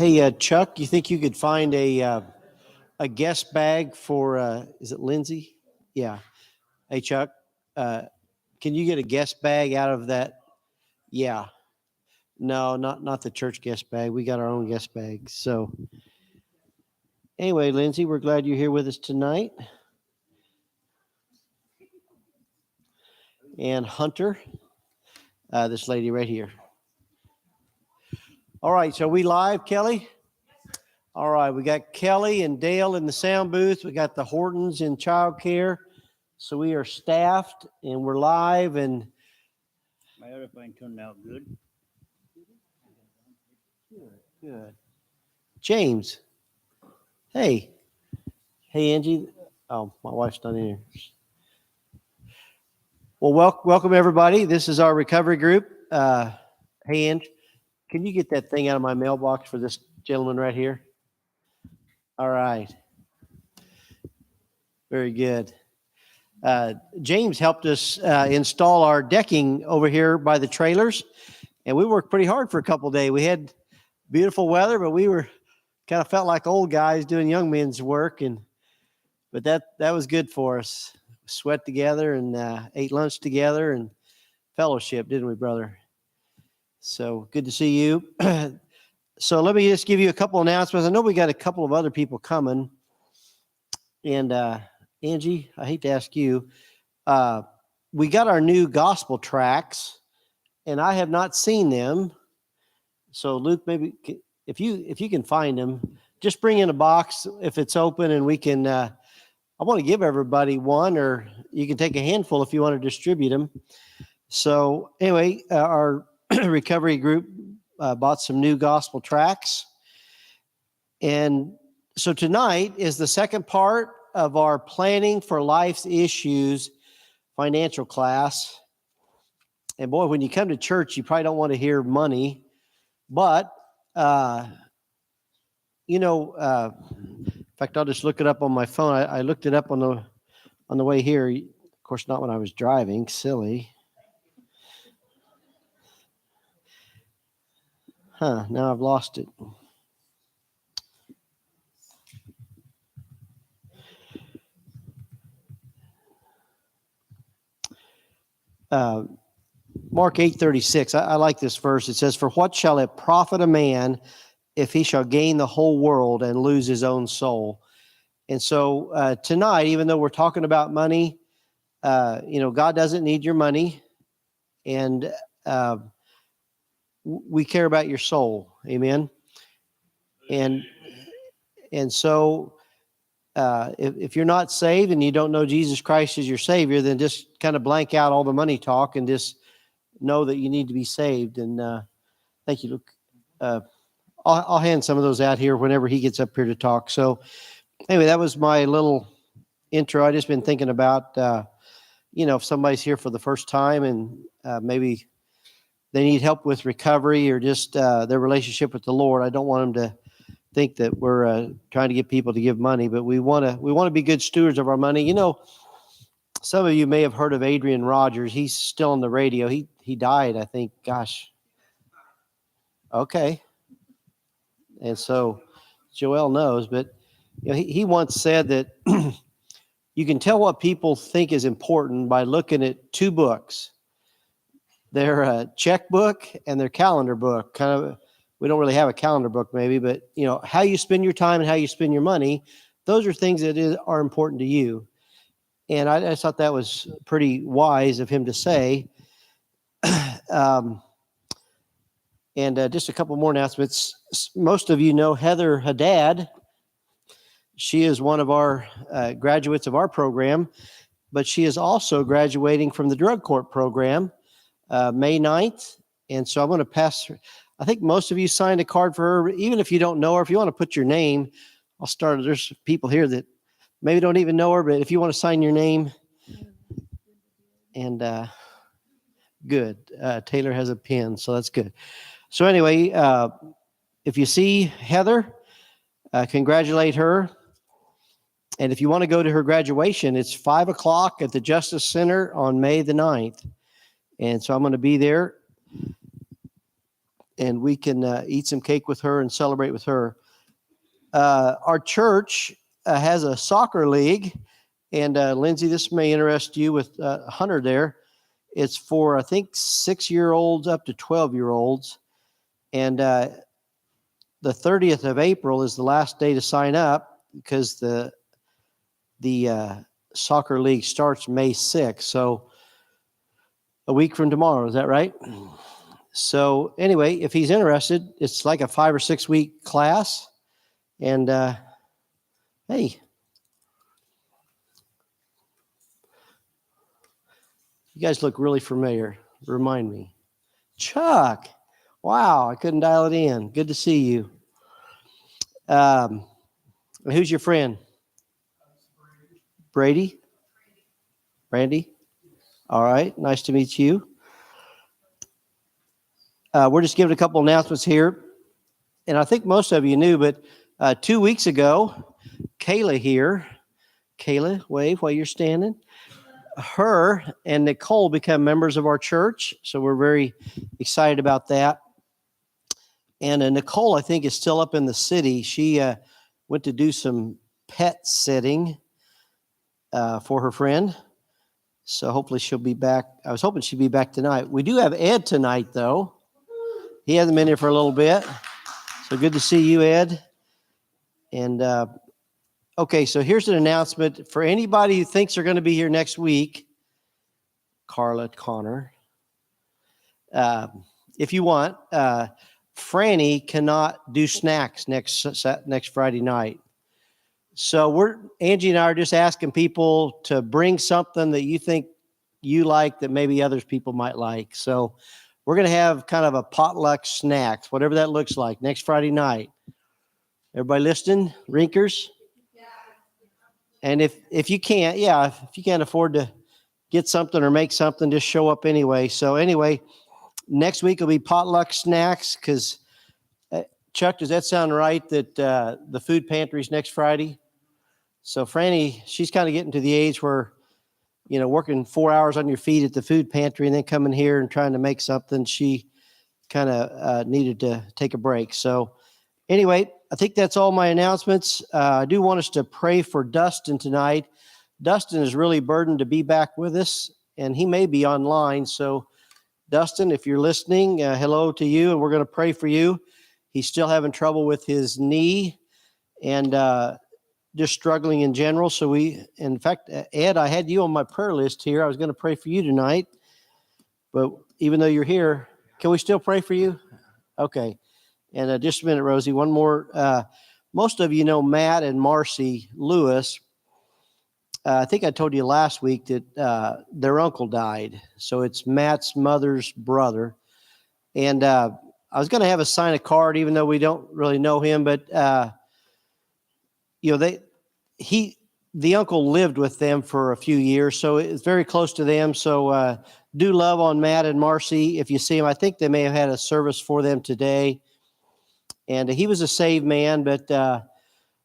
Hey, Chuck, you think you could find a guest bag for, is it Lindsay? Yeah. Hey, Chuck, uh, can you get a guest bag out of that? Yeah. No, not the church guest bag. We got our own guest bag. So anyway, Lindsay, we're glad you're here with us tonight. And Hunter, this lady right here. All right, so we live, Kelly? All right, we got Kelly and Dale in the sound booth. We got the Hortons in childcare. So we are staffed and we're live. And my airplane turned out good. Good. James. Hey, Angie. Oh, my wife's not in here. Well, welcome everybody. This is our recovery group. Hey, Angie, can you get that thing out of my mailbox for this gentleman right here? All right. Very good. James helped us install our decking over here by the trailers, and we worked pretty hard for a couple of days. We had beautiful weather, but we were kind of felt like old guys doing young men's work, but that was good for us. Sweat together and ate lunch together and fellowship, didn't we, brother? So good to see you. So let me just give you a couple announcements. I know we got a couple of other people coming, and Angie, I hate to ask you, we got our new gospel tracks, and I have not seen them. So Luke, maybe if you can find them, just bring in a box if it's open, and we can. I want to give everybody one, or you can take a handful if you want to distribute them. So anyway, our recovery group bought some new gospel tracks, and so tonight is the second part of our Planning for Life's Issues financial class. And boy, when you come to church, you probably don't want to hear money. But, in fact, I'll just look it up on my phone. I looked it up on the way here. Of course, not when I was driving. Silly. Now I've lost it. Mark 8:36. I like this verse. It says, "For what shall it profit a man if he shall gain the whole world and lose his own soul?" And so tonight, even though we're talking about money, God doesn't need your money, and we care about your soul. Amen. And so if you're not saved and you don't know Jesus Christ as your Savior, then just kind of blank out all the money talk and just know that you need to be saved. And thank you, Luke. I'll hand some of those out here whenever he gets up here to talk. So anyway, that was my little intro. I just been thinking about, if somebody's here for the first time and maybe they need help with recovery or just their relationship with the Lord. I don't want them to think that we're trying to get people to give money, but we want to be good stewards of our money. Some of you may have heard of Adrian Rogers. He's still on the radio. He died, I think. Gosh. Okay. And so Joel knows, but he once said that you can tell what people think is important by looking at two books. Their checkbook and their calendar book. Kind of, we don't really have a calendar book maybe, but how you spend your time and how you spend your money, those are things that are important to you. And I thought that was pretty wise of him to say. And just a couple more announcements. Most of you know Heather Haddad. She is one of our graduates of our program, but she is also graduating from the drug court program May 9th. And so I'm going to pass her. I think most of you signed a card for her. Even if you don't know her, if you want to put your name, I'll start. There's people here that maybe don't even know her, but if you want to sign your name. And good. Taylor has a pen, so that's good. So anyway, if you see Heather, congratulate her. And if you want to go to her graduation, it's 5:00 at the Justice Center on May the 9th. And so I'm going to be there. and we can eat some cake with her and celebrate with her. Our church has a soccer league, and Lindsay, this may interest you with Hunter there. It's for, I think, 6-year-olds up to 12-year-olds. And the 30th of April is the last day to sign up because the soccer league starts May 6th. So a week from tomorrow, is that right? So anyway, if he's interested, it's like a 5 or 6 week class. And hey, you guys look really familiar. Remind me. Chuck. Wow, I couldn't dial it in. Good to see you. Who's your friend? Brady? Randy? All right, nice to meet you. We're just giving a couple announcements here. And I think most of you knew, but 2 weeks ago, Kayla here, Kayla, wave while you're standing. Her and Nicole become members of our church. So we're very excited about that. And Nicole, I think, is still up in the city. She went to do some pet sitting for her friend. So hopefully she'll be back. I was hoping she'd be back tonight. We do have Ed tonight, though. He hasn't been here for a little bit. So good to see you, Ed. And okay, so here's an announcement for anybody who thinks they're going to be here next week. Carla, Connor. If you want, Franny cannot do snacks next Friday night. So Angie and I are just asking people to bring something that you think you like that maybe others people might like. So we're going to have kind of a potluck snacks, whatever that looks like, next Friday night. Everybody listening? Rinkers? And if you can't, if you can't afford to get something or make something, just show up anyway. So anyway, next week will be potluck snacks because, Chuck, does that sound right that the food pantry is next Friday? So Franny, she's kind of getting to the age where, working 4 hours on your feet at the food pantry and then coming here and trying to make something, she kind of needed to take a break. So anyway, I think that's all my announcements. I do want us to pray for Dustin tonight. Dustin is really burdened to be back with us, and he may be online. So Dustin, if you're listening, hello to you, and we're going to pray for you. He's still having trouble with his knee and just struggling in general. So in fact, Ed, I had you on my prayer list here. I was going to pray for you tonight, but even though you're here, can we still pray for you? Okay. And just a minute, Rosie, one more. Most of you know Matt and Marcy Lewis. I think I told you last week that their uncle died. So it's Matt's mother's brother. And I was going to have us sign a card, even though we don't really know him, but the uncle lived with them for a few years, so it's very close to them. So do love on Matt and Marcy if you see them. I think they may have had a service for them today. And he was a saved man, but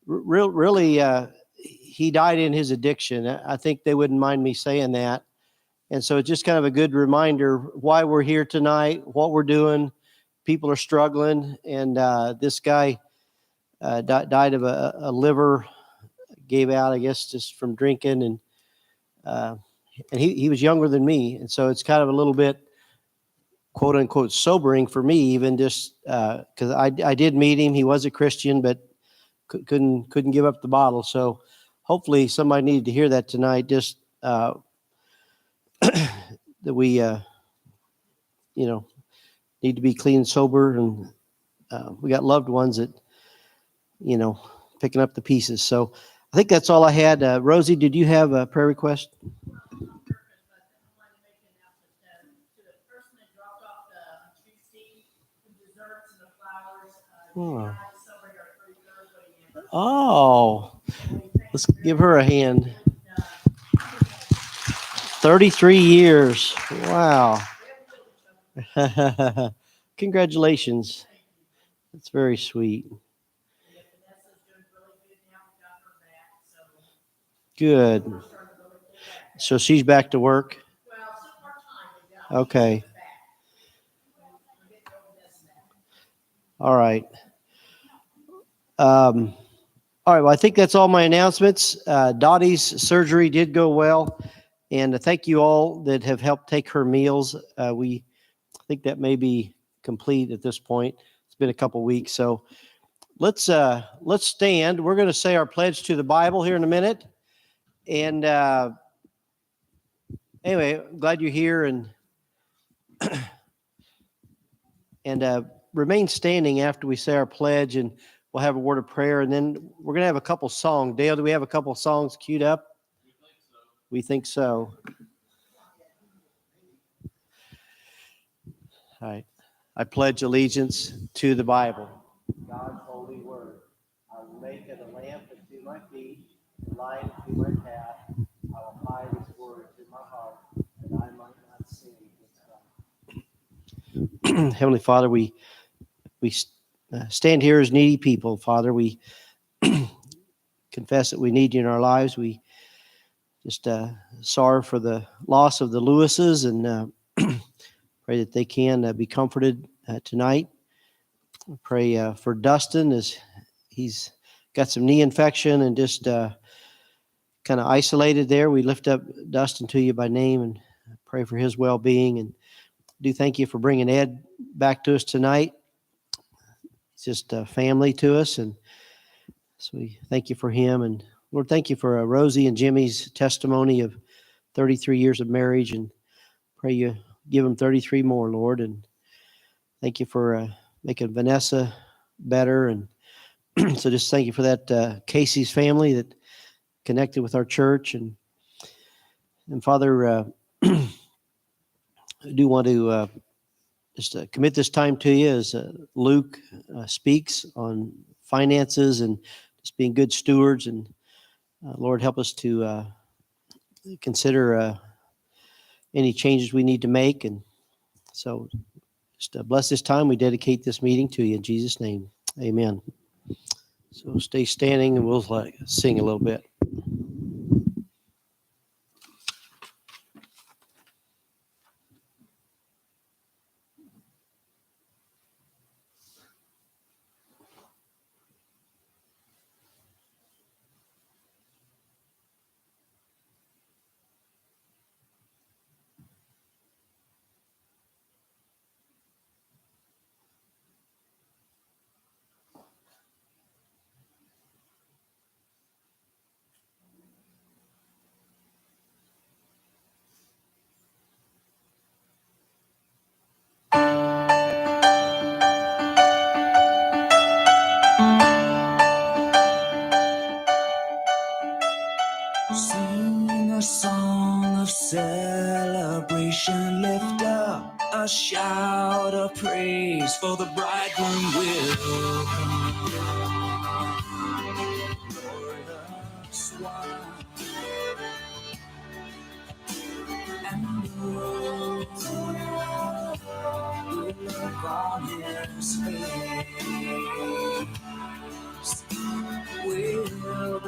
really, he died in his addiction. I think they wouldn't mind me saying that. And so it's just kind of a good reminder why we're here tonight, what we're doing. People are struggling, and this guy died of a liver, gave out, I guess, just from drinking, and he was younger than me, and so it's kind of a little bit, quote unquote, sobering for me, even just because I did meet him. He was a Christian, but couldn't give up the bottle. So hopefully somebody needed to hear that tonight. Just that we need to be clean and sober, and we got loved ones that picking up the pieces. So I think that's all I had. Rosie, did you have a prayer request? Oh, let's give her a hand. 33 years. Wow. Congratulations. That's very sweet. Good. So she's back to work? Okay. All right. All right. Well, I think that's all my announcements. Dottie's surgery did go well, and thank you all that have helped take her meals. We think that may be complete at this point. It's been a couple weeks, so let's stand. We're going to say our pledge to the Bible here in a minute, and anyway, I'm glad you're here, and remain standing after we say our pledge, and we'll have a word of prayer, and then we're going to have a couple songs. Dale, do we have a couple songs queued up? We think so. All right. I pledge allegiance to the Bible. God's holy word. I will make it a lamp unto my feet, a light unto my path. I will hide his word in my heart, that I might not sin against God. Heavenly Father, we stand here as needy people. Father, we confess that we need you in our lives. We just sorry for the loss of the Lewises, and pray that they can be comforted tonight. I pray for Dustin as he's got some knee infection and just kind of isolated there. We lift up Dustin to you by name and pray for his well-being. And do thank you for bringing Ed back to us tonight. He's just a family to us, and so we thank you for him. And Lord, thank you for Rosie and Jimmy's testimony of 33 years of marriage, and pray you give them 33 more, Lord. And thank you for making Vanessa better. And so just thank you for that Casey's family that connected with our church. And Father, I do want to just commit this time to you as Luke speaks on finances and just being good stewards. And Lord, help us to consider any changes we need to make. And so just bless this time. We dedicate this meeting to you in Jesus' name. Amen. So stay standing and we'll sing a little bit. Sing a song of celebration, lift up a shout of praise, for the bridegroom will come. Glorious one, and look on his face, will go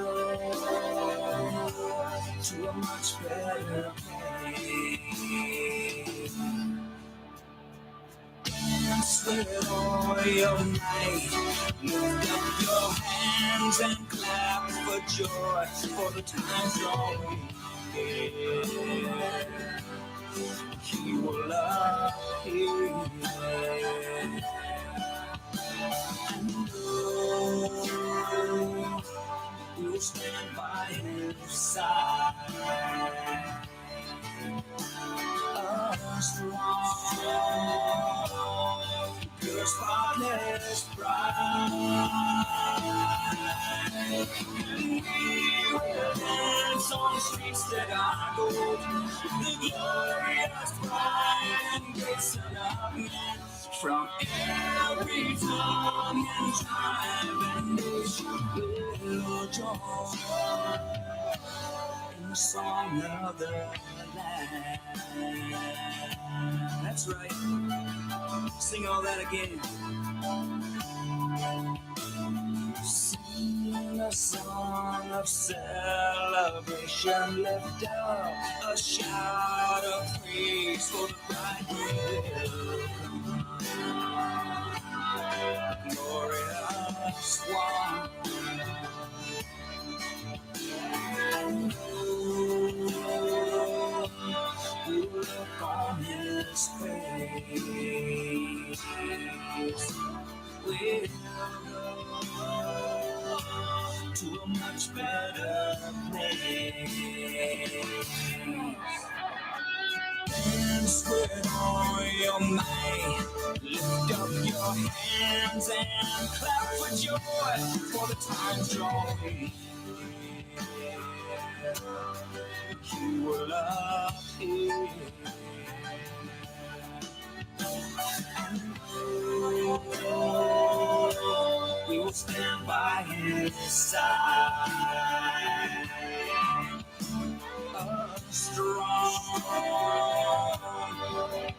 to a much better place. Dance with all your might, lift up your hands and clap for joy, for the time's drawing near. He will appear, and we will stand by his side. A strong, pure, spotless bride. And we will dance on the streets that are gold, the glorious bride and great Son of Man. From every tongue and tribe and nation will join in the song of the land. That's right. Sing all that again. Sing a song of celebration, lift up a shout of praise, for the bridegroom will come. glorious one. And who look on his face will go to a much better place. Dance with all your might, lift up your hands and clap for joy for the times you're here. You will appear. And we will stand by his side. Strong,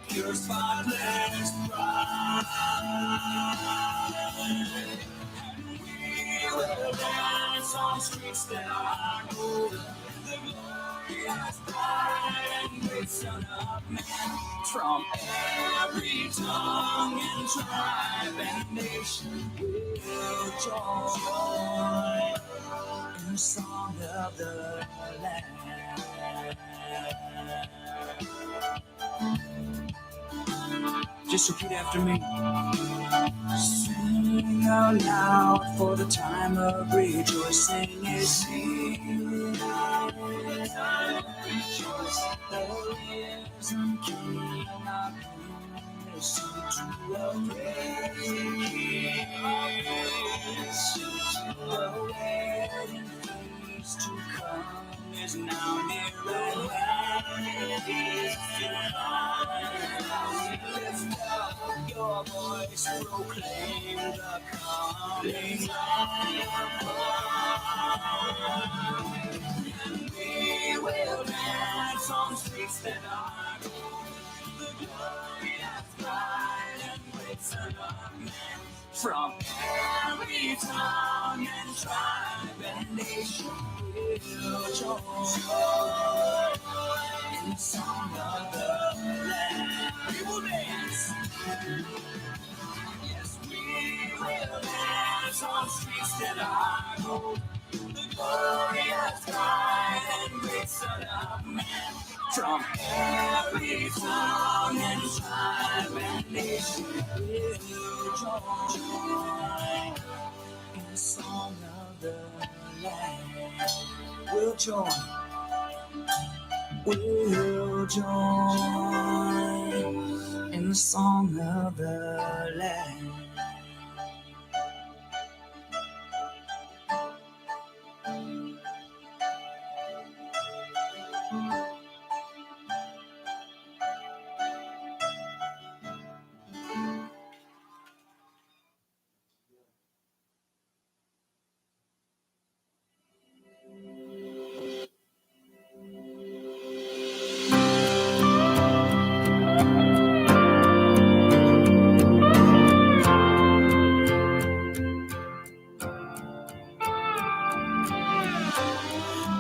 pure, spotless bride. We will dance on streets that are gold. The glorious bride and great Son of Man. From every tongue and tribe and nation will join in the song of the land. Just repeat after me. Sing out loud, for the time of rejoicing is here. The time of rejoicing, the risen King of kings, to a praise. The wedding feast to come is now near at hand. Lift up your voice, proclaim the coming light. And we will dance on streets that are gold. The glorious bride and great Son of Man. From every tongue and tribe and nation will join in the song of the land. We will dance. Yes, we will dance on streets that are gold. The glorious bride and great Son of Man. From every tongue and tribe and nation will join in the song of the land. We'll join in the song of the land.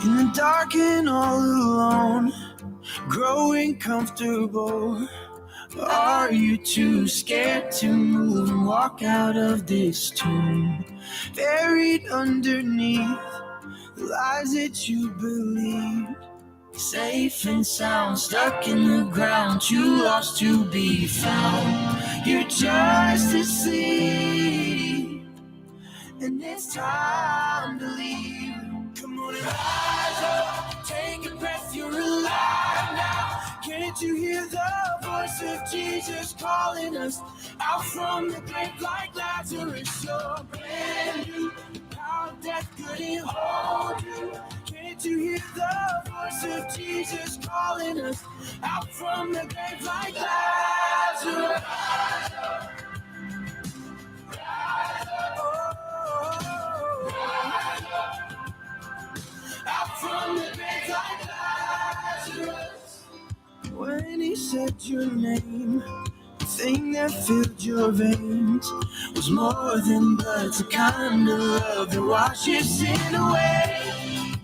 In the dark and all alone, growing comfortable. Are you too scared to move and walk out of this tomb? Buried underneath the lies that you believed, safe and sound, stuck in the ground, too lost to be found. You're just asleep, and it's time to leave. Come on and rise up, take a breath, you're alive now. Can't you hear the voice of Jesus calling us out from the grave like Lazarus? You're brand new, the power of death couldn't hold you. Can't you hear the voice of Jesus calling us out from the grave like Lazarus? Rise up, rise up, oh, rise up, out from the grave like Lazarus. When he said your name, the thing that filled your veins was more than blood. It's a kind of love that washes sin away.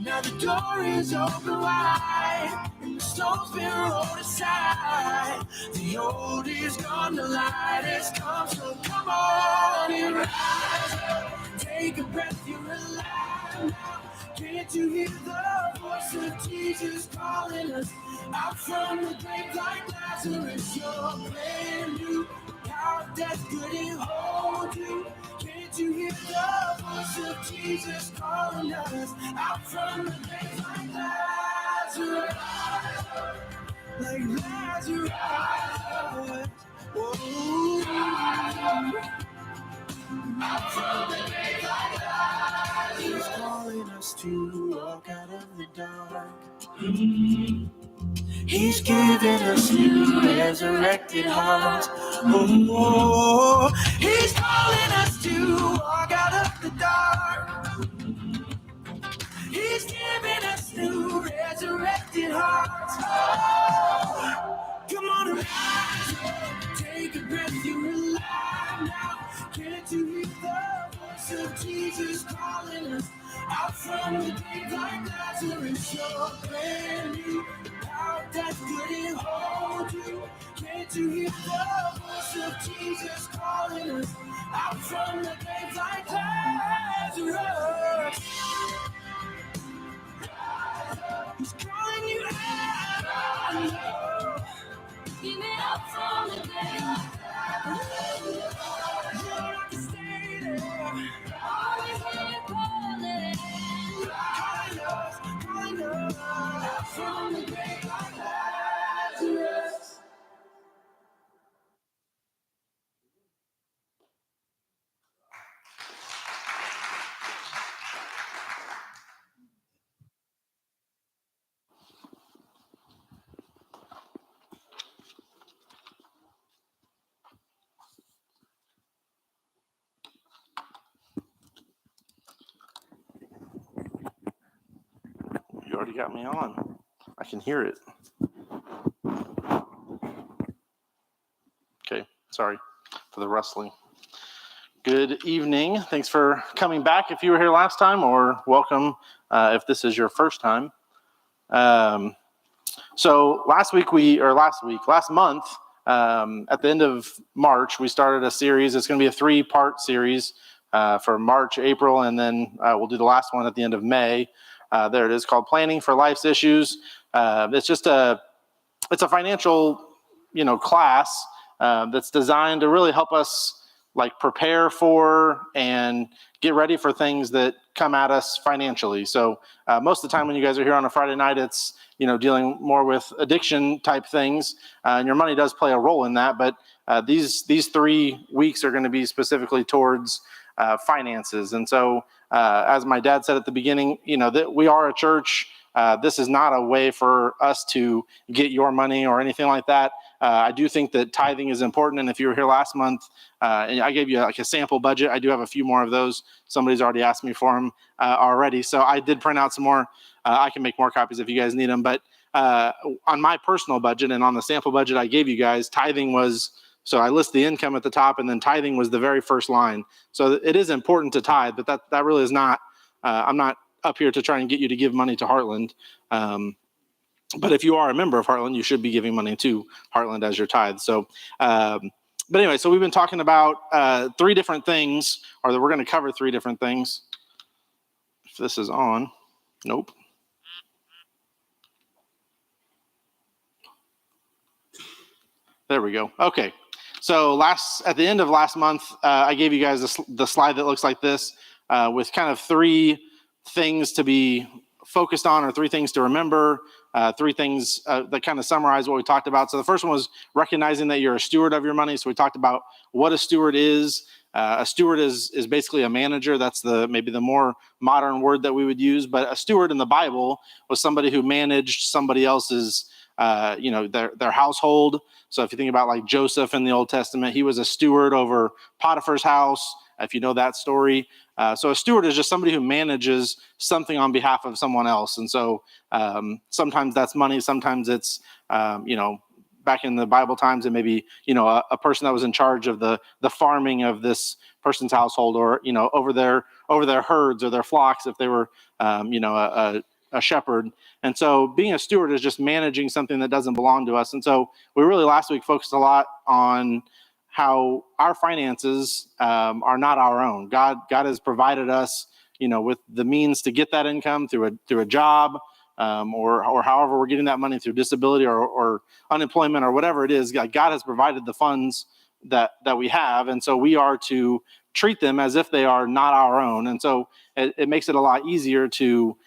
Now the door is open wide, and the stone's been rolled aside. The old is gone, the light has come. So come on and rise up. Take a breath, you're alive now. Can't you hear the voice of Jesus calling us out from the grave like Lazarus? You're brand new. Power of death couldn't hold you. Can't you hear the voice of Jesus calling us out from the grave like Lazarus? Like Lazarus. Whoa. Out from the grave like Lazarus. He's calling us to walk out of the dark. He's giving us new resurrected hearts. Oh, he's calling us to walk out of the dark. He's giving us new resurrected hearts. Oh, come on and rise up. Take a breath, you're alive now. Can't you hear the voice of Jesus calling us out from the grave like Lazarus? You're brand new. How death couldn't hold you. Can't you hear the voice of Jesus calling us out from the grave like Lazarus? He's calling you out. Give it up from the grave. You don't have to stay there. Always here calling. Calling us out from the grave like Lazarus. You already got me on. I can hear it. Okay, sorry for the rustling. Good evening. Thanks for coming back if you were here last time, or welcome if this is your first time. So last month, at the end of March, we started a series. It's going to be a 3-part series for March, April, and then we'll do the last one at the end of May. There it is, called Planning for Life's Issues. It's a financial, class that's designed to really help us prepare for and get ready for things that come at us financially. So most of the time when you guys are here on a Friday night, it's dealing more with addiction type things, and your money does play a role in that. But these 3 weeks are going to be specifically towards finances. And so as my dad said at the beginning, that we are a church. This is not a way for us to get your money or anything like that. I do think that tithing is important. And if you were here last month, and I gave you a sample budget, I do have a few more of those. Somebody's already asked me for them already. So I did print out some more. I can make more copies if you guys need them. But on my personal budget and on the sample budget I gave you guys, tithing was, so I list the income at the top, and then tithing was the very first line. So it is important to tithe, but that really is not, I'm not up here to try and get you to give money to Heartland. But if you are a member of Heartland, you should be giving money to Heartland as your tithe. So, but anyway, so we've been talking about 3 different things, or that we're going to cover 3 different things. If this is on, nope. There we go. Okay. So at the end of last month, I gave you guys the slide that looks like this, with kind of 3 things to be focused on, or 3 things to remember, 3 things that kind of summarize what we talked about. So the first one was recognizing that you're a steward of your money. So we talked about what a steward is. A steward is basically a manager. That's maybe the more modern word that we would use. But a steward in the Bible was somebody who managed somebody else's, their household. So if you think about like Joseph in the Old Testament, he was a steward over Potiphar's house, if you know that story. So a steward is just somebody who manages something on behalf of someone else. And so sometimes that's money. Sometimes it's, back in the Bible times, it may be, a person that was in charge of the farming of this person's household, or, over their herds or their flocks, if they were, a a shepherd. And so being a steward is just managing something that doesn't belong to us. And so we really last week focused a lot on how our finances are not our own. God has provided us, with the means to get that income through a job, or however we're getting that money through disability or unemployment or whatever it is. God has provided the funds that we have, and so we are to treat them as if they are not our own. And so it makes it a lot easier to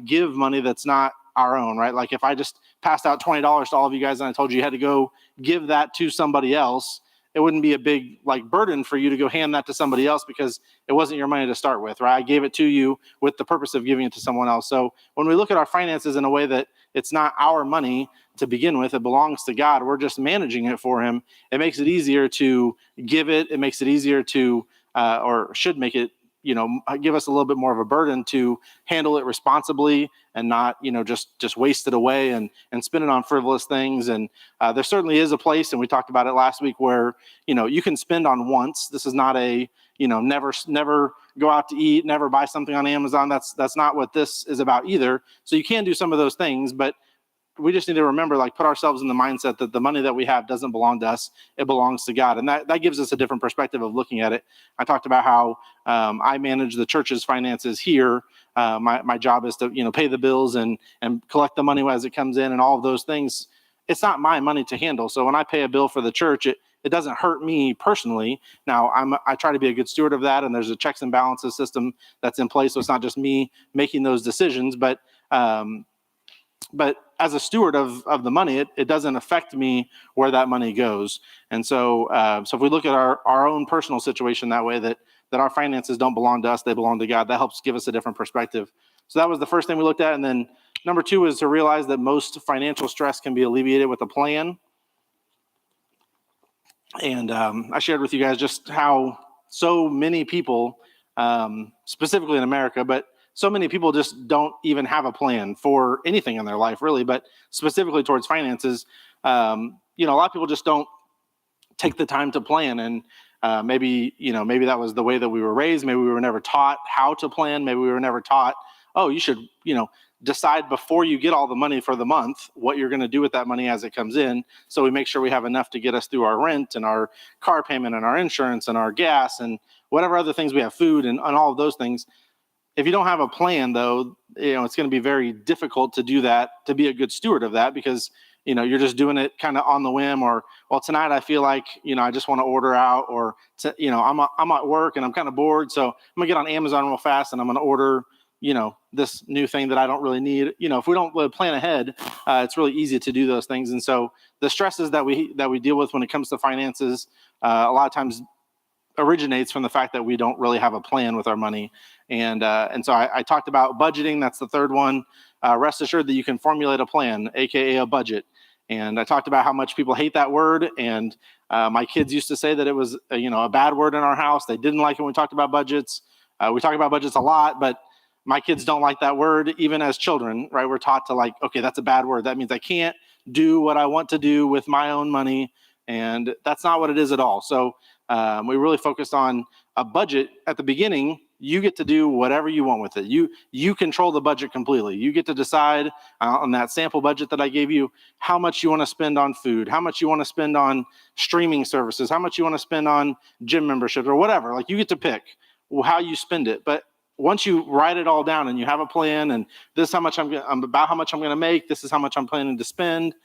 give money that's not our own, right? Like if I just passed out $20 to all of you guys and I told you had to go give that to somebody else, it wouldn't be a big burden for you to go hand that to somebody else because it wasn't your money to start with, right? I gave it to you with the purpose of giving it to someone else. So when we look at our finances in a way that it's not our money to begin with, it belongs to God, we're just managing it for him. It makes it easier to give it. It makes it easier to, or should make it, give us a little bit more of a burden to handle it responsibly and not, just waste it away and spend it on frivolous things. And there certainly is a place, and we talked about it last week, where, you can spend on wants. This is not a, never go out to eat, never buy something on Amazon. That's not what this is about either. So you can do some of those things, but we just need to remember, put ourselves in the mindset that the money that we have doesn't belong to us. It belongs to God. And that gives us a different perspective of looking at it. I talked about how I manage the church's finances here. My job is to, pay the bills and collect the money as it comes in and all of those things. It's not my money to handle. So when I pay a bill for the church, it doesn't hurt me personally. Now, I try to be a good steward of that, and there's a checks and balances system that's in place. So it's not just me making those decisions, but as a steward of the money, it doesn't affect me where that money goes. And so if we look at our own personal situation that way, that our finances don't belong to us, they belong to God, that helps give us a different perspective. So that was the first thing we looked at. And then number 2 is to realize that most financial stress can be alleviated with a plan. And I shared with you guys just how so many people, specifically in America, but so many people just don't even have a plan for anything in their life, really, but specifically towards finances. A lot of people just don't take the time to plan. And maybe that was the way that we were raised. Maybe we were never taught how to plan. Maybe we were never taught, oh, you should, decide before you get all the money for the month what you're going to do with that money as it comes in. So we make sure we have enough to get us through our rent and our car payment and our insurance and our gas and whatever other things we have, food and all of those things. If you don't have a plan, though, it's going to be very difficult to do that, to be a good steward of that, because, you're just doing it kind of on the whim, or, well, tonight I feel like, I just want to order out, or, I'm at work and I'm kind of bored. So I'm gonna get on Amazon real fast and I'm going to order, this new thing that I don't really need. If we don't plan ahead, it's really easy to do those things. And so the stresses that we deal with when it comes to finances, a lot of times originates from the fact that we don't really have a plan with our money. And so I talked about budgeting. That's the third one. Rest assured that you can formulate a plan, AKA a budget. And I talked about how much people hate that word. And my kids used to say that it was, a bad word in our house. They didn't like it when we talked about budgets. We talk about budgets a lot, but my kids don't like that word, even as children, right? We're taught to okay, that's a bad word. That means I can't do what I want to do with my own money. And that's not what it is at all. So we really focused on a budget at the beginning. You get to do whatever you want with it. You control the budget completely. You get to decide on that sample budget that I gave you how much you want to spend on food, how much you want to spend on streaming services, how much you want to spend on gym memberships or whatever. You get to pick how you spend it. But once you write it all down and you have a plan, and this is how much I'm about how much I'm going to make, this is how much I'm planning to spend.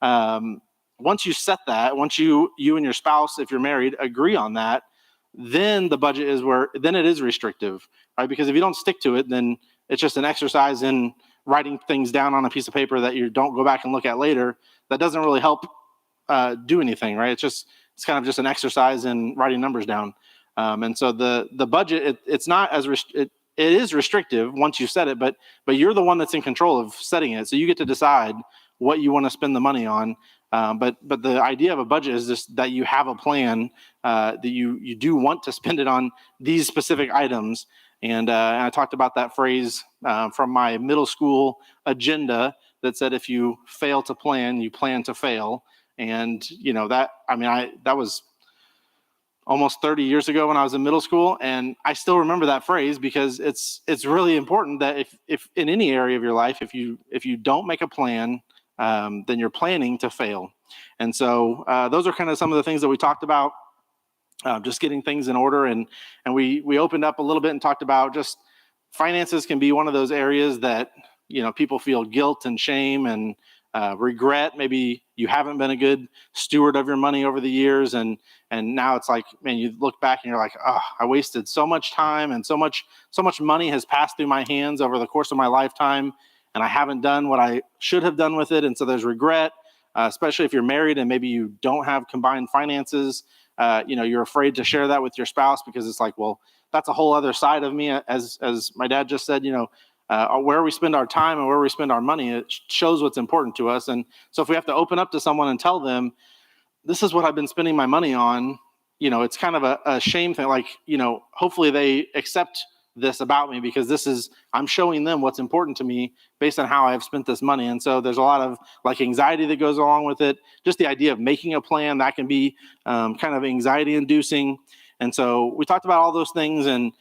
Once you set that, once you and your spouse, if you're married, agree on that, then the budget is then it is restrictive, right? Because if you don't stick to it, then it's just an exercise in writing things down on a piece of paper that you don't go back and look at later. That doesn't really help do anything, right? It's kind of just an exercise in writing numbers down. And so the budget, it's not as it is restrictive once you set it, but you're the one that's in control of setting it. So you get to decide what you want to spend the money on. But the idea of a budget is just that you have a plan, that you do want to spend it on these specific items. And I talked about that phrase from my middle school agenda that said, if you fail to plan, you plan to fail. And that was almost 30 years ago when I was in middle school, and I still remember that phrase because it's really important that if in any area of your life, if you don't make a plan, then you're planning to fail. And so those are kind of some of the things that we talked about, just getting things in order, and we opened up a little bit and talked about just finances can be one of those areas that people feel guilt and shame and regret. Maybe you haven't been a good steward of your money over the years, and now it's like, man, you look back and you're like, oh, I wasted so much time, and so much money has passed through my hands over the course of my lifetime, and I haven't done what I should have done with it. And so there's regret, especially if you're married and maybe you don't have combined finances. You're afraid to share that with your spouse because it's like, well, that's a whole other side of me. As my dad just said, where we spend our time and where we spend our money, it shows what's important to us. And so if we have to open up to someone and tell them, this is what I've been spending my money on, it's kind of a shame thing. Like, hopefully they accept this about me because I'm showing them what's important to me based on how I've spent this money. And so there's a lot of like anxiety that goes along with it. Just the idea of making a plan that can be kind of anxiety inducing. And so we talked about all those things, and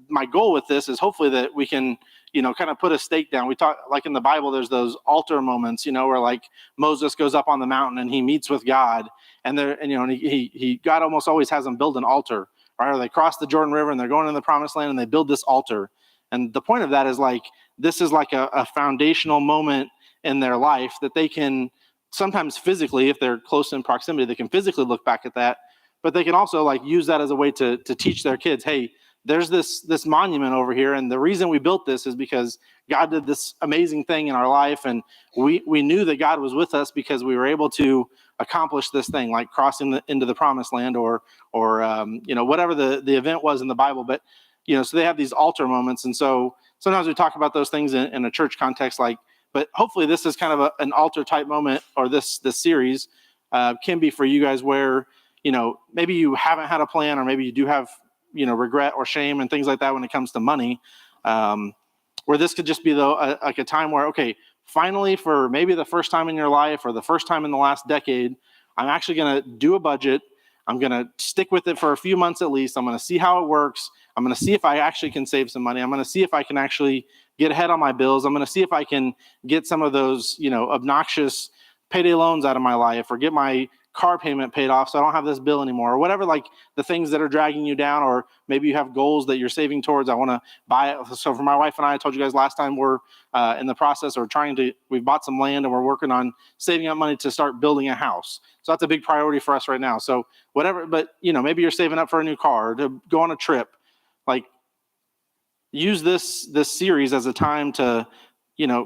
my goal with this is hopefully that we can, kind of put a stake down. We talk, like in the Bible, there's those altar moments, where like Moses goes up on the mountain and he meets with God, and God almost always has them build an altar, right? Or they cross the Jordan River and they're going in the promised land and they build this altar. And the point of that is like, this is like a foundational moment in their life that they can sometimes physically, if they're close in proximity, they can physically look back at that, but they can also like use that as a way to teach their kids, hey, there's this monument over here, and the reason we built this is because God did this amazing thing in our life, and we knew that God was with us because we were able to accomplish this thing, like crossing into the promised land, or whatever the event was in the Bible. But so they have these altar moments, and so sometimes we talk about those things in a church context, but hopefully this is kind of an altar type moment, or this series can be for you guys where maybe you haven't had a plan, or maybe you do have regret or shame and things like that when it comes to money, where this could just be like a time where, okay, finally, for maybe the first time in your life or the first time in the last decade, I'm actually going to do a budget. I'm going to stick with it for a few months at least. I'm going to see how it works. I'm going to see if I actually can save some money. I'm going to see if I can actually get ahead on my bills. I'm going to see if I can get some of those, obnoxious payday loans out of my life, or get my car payment paid off so I don't have this bill anymore, or whatever, like the things that are dragging you down. Or maybe you have goals that you're saving towards. I want to buy it. So for my wife and I told you guys last time, we're in the process or we've bought some land and we're working on saving up money to start building a house. So that's a big priority for us right now. So whatever, but maybe you're saving up for a new car, to go on a trip. Like, use this series as a time to,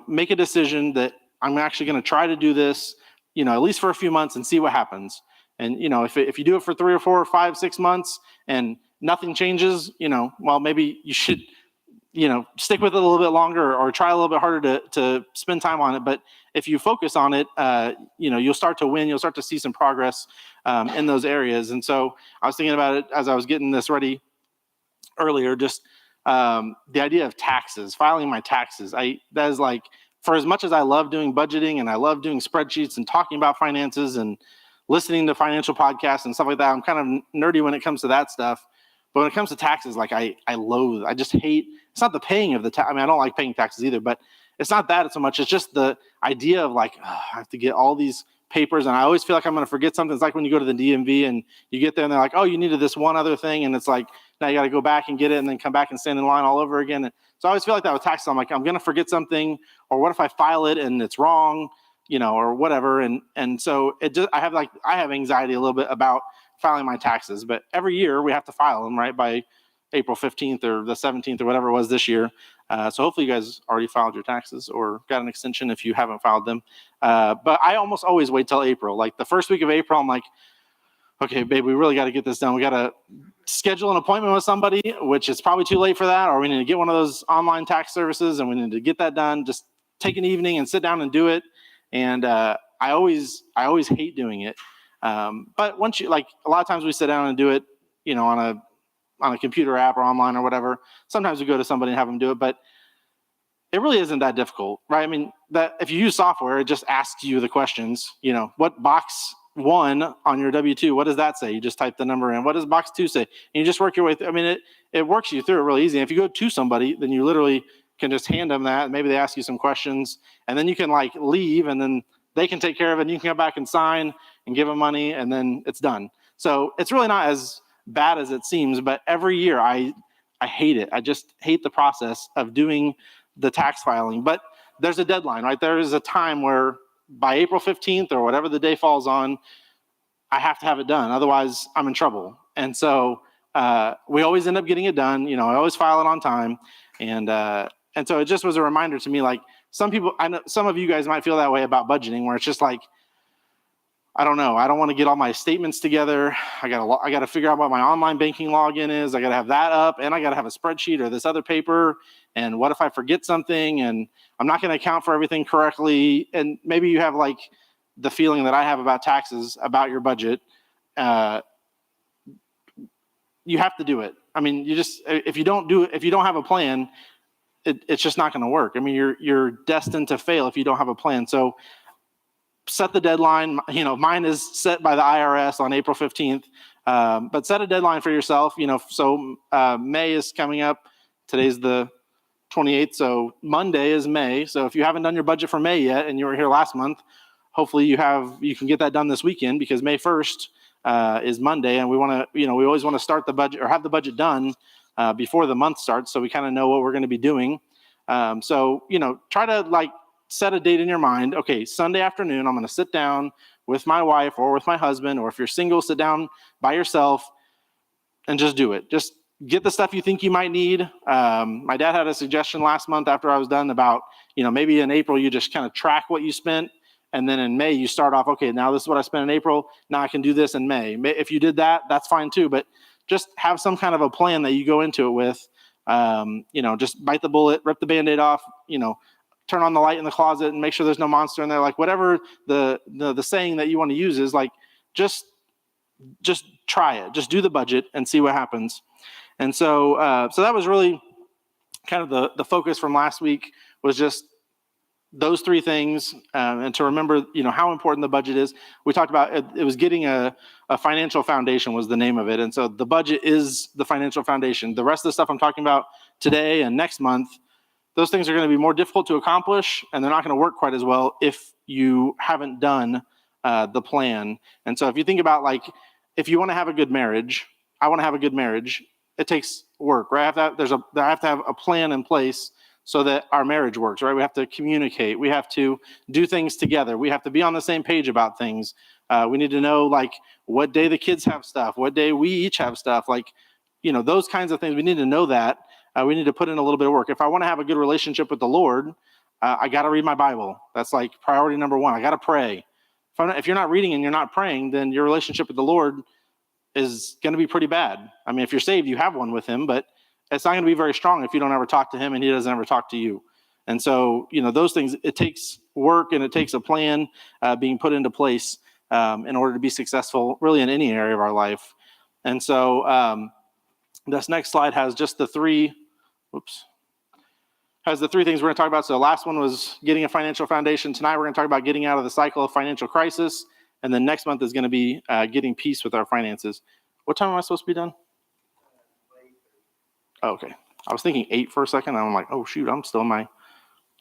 make a decision that I'm actually going to try to do this, at least for a few months, and see what happens. And, if you do it for 3 or 4 or 5, 6 months and nothing changes, well, maybe you should, stick with it a little bit longer, or try a little bit harder to spend time on it. But if you focus on it, you'll start to win. You'll start to see some progress in those areas. And so I was thinking about it as I was getting this ready earlier, just the idea of taxes, filing my taxes. That is like, for as much as I love doing budgeting and I love doing spreadsheets and talking about finances and listening to financial podcasts and stuff like that, I'm kind of nerdy when it comes to that stuff. But when it comes to taxes, like I just hate, it's not the paying of the tax. I mean, I don't like paying taxes either, but it's not that so much. It's just the idea of like, I have to get all these papers, and I always feel like I'm going to forget something. It's like when you go to the DMV and you get there and they're like, oh, you needed this one other thing. And it's like, now you got to go back and get it and then come back and stand in line all over again. So I always feel like that with taxes. I'm like, I'm going to forget something, or what if I file it and it's wrong, or whatever. And so I have anxiety a little bit about filing my taxes, but every year we have to file them, right, by April 15th or the 17th or whatever it was this year. So hopefully you guys already filed your taxes or got an extension if you haven't filed them. But I almost always wait till April. Like the first week of April, I'm like, okay, babe, we really got to get this done. We got to schedule an appointment with somebody, which is probably too late for that, or we need to get one of those online tax services and we need to get that done. Just take an evening and sit down and do it. And I always hate doing it. But once a lot of times we sit down and do it, on a computer app or online or whatever. Sometimes we go to somebody and have them do it, but it really isn't that difficult, right? I mean, that if you use software, it just asks you the questions, what box 1 on your W-2, what does that say? You just type the number in. What does box 2 say? And you just work your way through. I mean, it works you through it really easy. And if you go to somebody, then you literally can just hand them that. Maybe they ask you some questions, and then you can like leave, and then they can take care of it. And you can come back and sign and give them money, and then it's done. So it's really not as bad as it seems, but every year I hate it. I just hate the process of doing the tax filing. But there's a deadline, right? There is a time where by April 15th or whatever the day falls on, I have to have it done. Otherwise, I'm in trouble. And so we always end up getting it done. You know, I always file it on time. And so it just was a reminder to me, like some people, I know some of you guys might feel that way about budgeting, where it's just like, I don't know. I don't want to get all my statements together. I got to figure out what my online banking login is. I got to have that up, and I got to have a spreadsheet or this other paper. And what if I forget something? And I'm not going to account for everything correctly. And maybe you have like the feeling that I have about taxes, about your budget. You have to do it. I mean, you just, if you don't do it, if you don't have a plan, it's just not going to work. I mean, you're destined to fail if you don't have a plan. So set the deadline. You know, mine is set by the IRS on April 15th, but set a deadline for yourself. You know, so May is coming up. Today's the 28th, so Monday is May. So if you haven't done your budget for May yet, and you were here last month, hopefully you can get that done this weekend, because May 1st is Monday, and we want to, you know, we always want to start the budget or have the budget done before the month starts, so we kind of know what we're going to be doing. So, you know, try to like set a date in your mind. Okay, Sunday afternoon, I'm going to sit down with my wife or with my husband, or if you're single, sit down by yourself and just do it. Just get the stuff you think you might need. My dad had a suggestion last month after I was done about, you know, maybe in April you just kind of track what you spent, and then in May you start off, okay, now this is what I spent in April, now I can do this in May. If you did that, that's fine too, but just have some kind of a plan that you go into it with. You know, just bite the bullet, rip the Band-Aid off, you know, turn on the light in the closet and make sure there's no monster in there. Like whatever the saying that you want to use is, like, just try it. Just do the budget and see what happens. And so that was really kind of the focus from last week, was just those 3 things, and to remember, you know, how important the budget is. We talked about it was getting a financial foundation was the name of it. And so the budget is the financial foundation. The rest of the stuff I'm talking about today and next month, those things are going to be more difficult to accomplish, and they're not going to work quite as well if you haven't done the plan. And so if you think about, like, if you want to have a good marriage, I want to have a good marriage, it takes work, right? I have to have a plan in place so that our marriage works, right? We have to communicate. We have to do things together. We have to be on the same page about things. We need to know, like, what day the kids have stuff, what day we each have stuff, like, you know, those kinds of things. We need to know that. We need to put in a little bit of work. If I want to have a good relationship with the Lord, I got to read my Bible. That's like priority number 1. I got to pray. If you're not reading and you're not praying, then your relationship with the Lord is going to be pretty bad. I mean, if you're saved, you have one with him, but it's not going to be very strong if you don't ever talk to him and he doesn't ever talk to you. And so, you know, those things, it takes work and it takes a plan being put into place in order to be successful really in any area of our life. And so this next slide has just the 3 things we're going to talk about. So the last one was getting a financial foundation. Tonight we're going to talk about getting out of the cycle of financial crisis. And then next month is going to be getting peace with our finances. What time am I supposed to be done? Oh, okay. I was thinking 8 for a second. I'm like, oh shoot, I'm still in my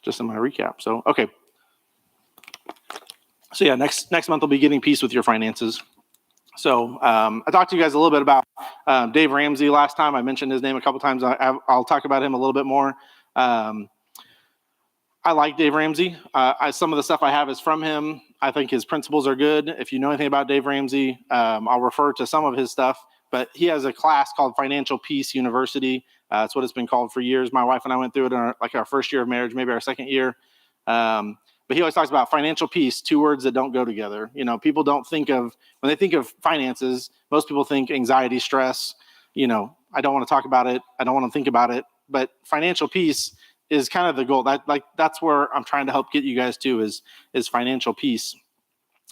recap. So, okay. So yeah, next month we'll be getting peace with your finances. So I talked to you guys a little bit about Dave Ramsey last time. I mentioned his name a couple times. I'll talk about him a little bit more. I like Dave Ramsey. Some of the stuff I have is from him. I think his principles are good. If you know anything about Dave Ramsey, I'll refer to some of his stuff. But he has a class called Financial Peace University. That's what it's been called for years. My wife and I went through it in our first year of marriage, maybe our second year. But he always talks about financial peace, 2 words that don't go together. You know, people don't think of, when they think of finances, most people think anxiety, stress. You know, I don't want to talk about it. I don't want to think about it. But financial peace is kind of the goal. That's where I'm trying to help get you guys to is financial peace.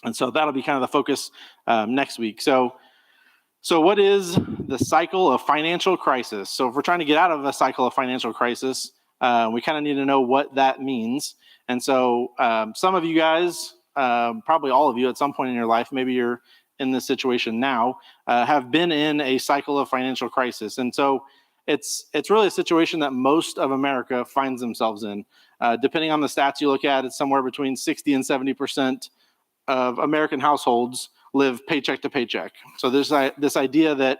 And so that'll be kind of the focus next week. So what is the cycle of financial crisis? So if we're trying to get out of a cycle of financial crisis, we kind of need to know what that means. And so some of you guys probably all of you at some point in your life, maybe you're in this situation now, have been in a cycle of financial crisis. And so it's really a situation that most of America finds themselves in. Depending on the stats you look at, it's somewhere between 60 and 70% of American households live paycheck to paycheck. So there's this idea that,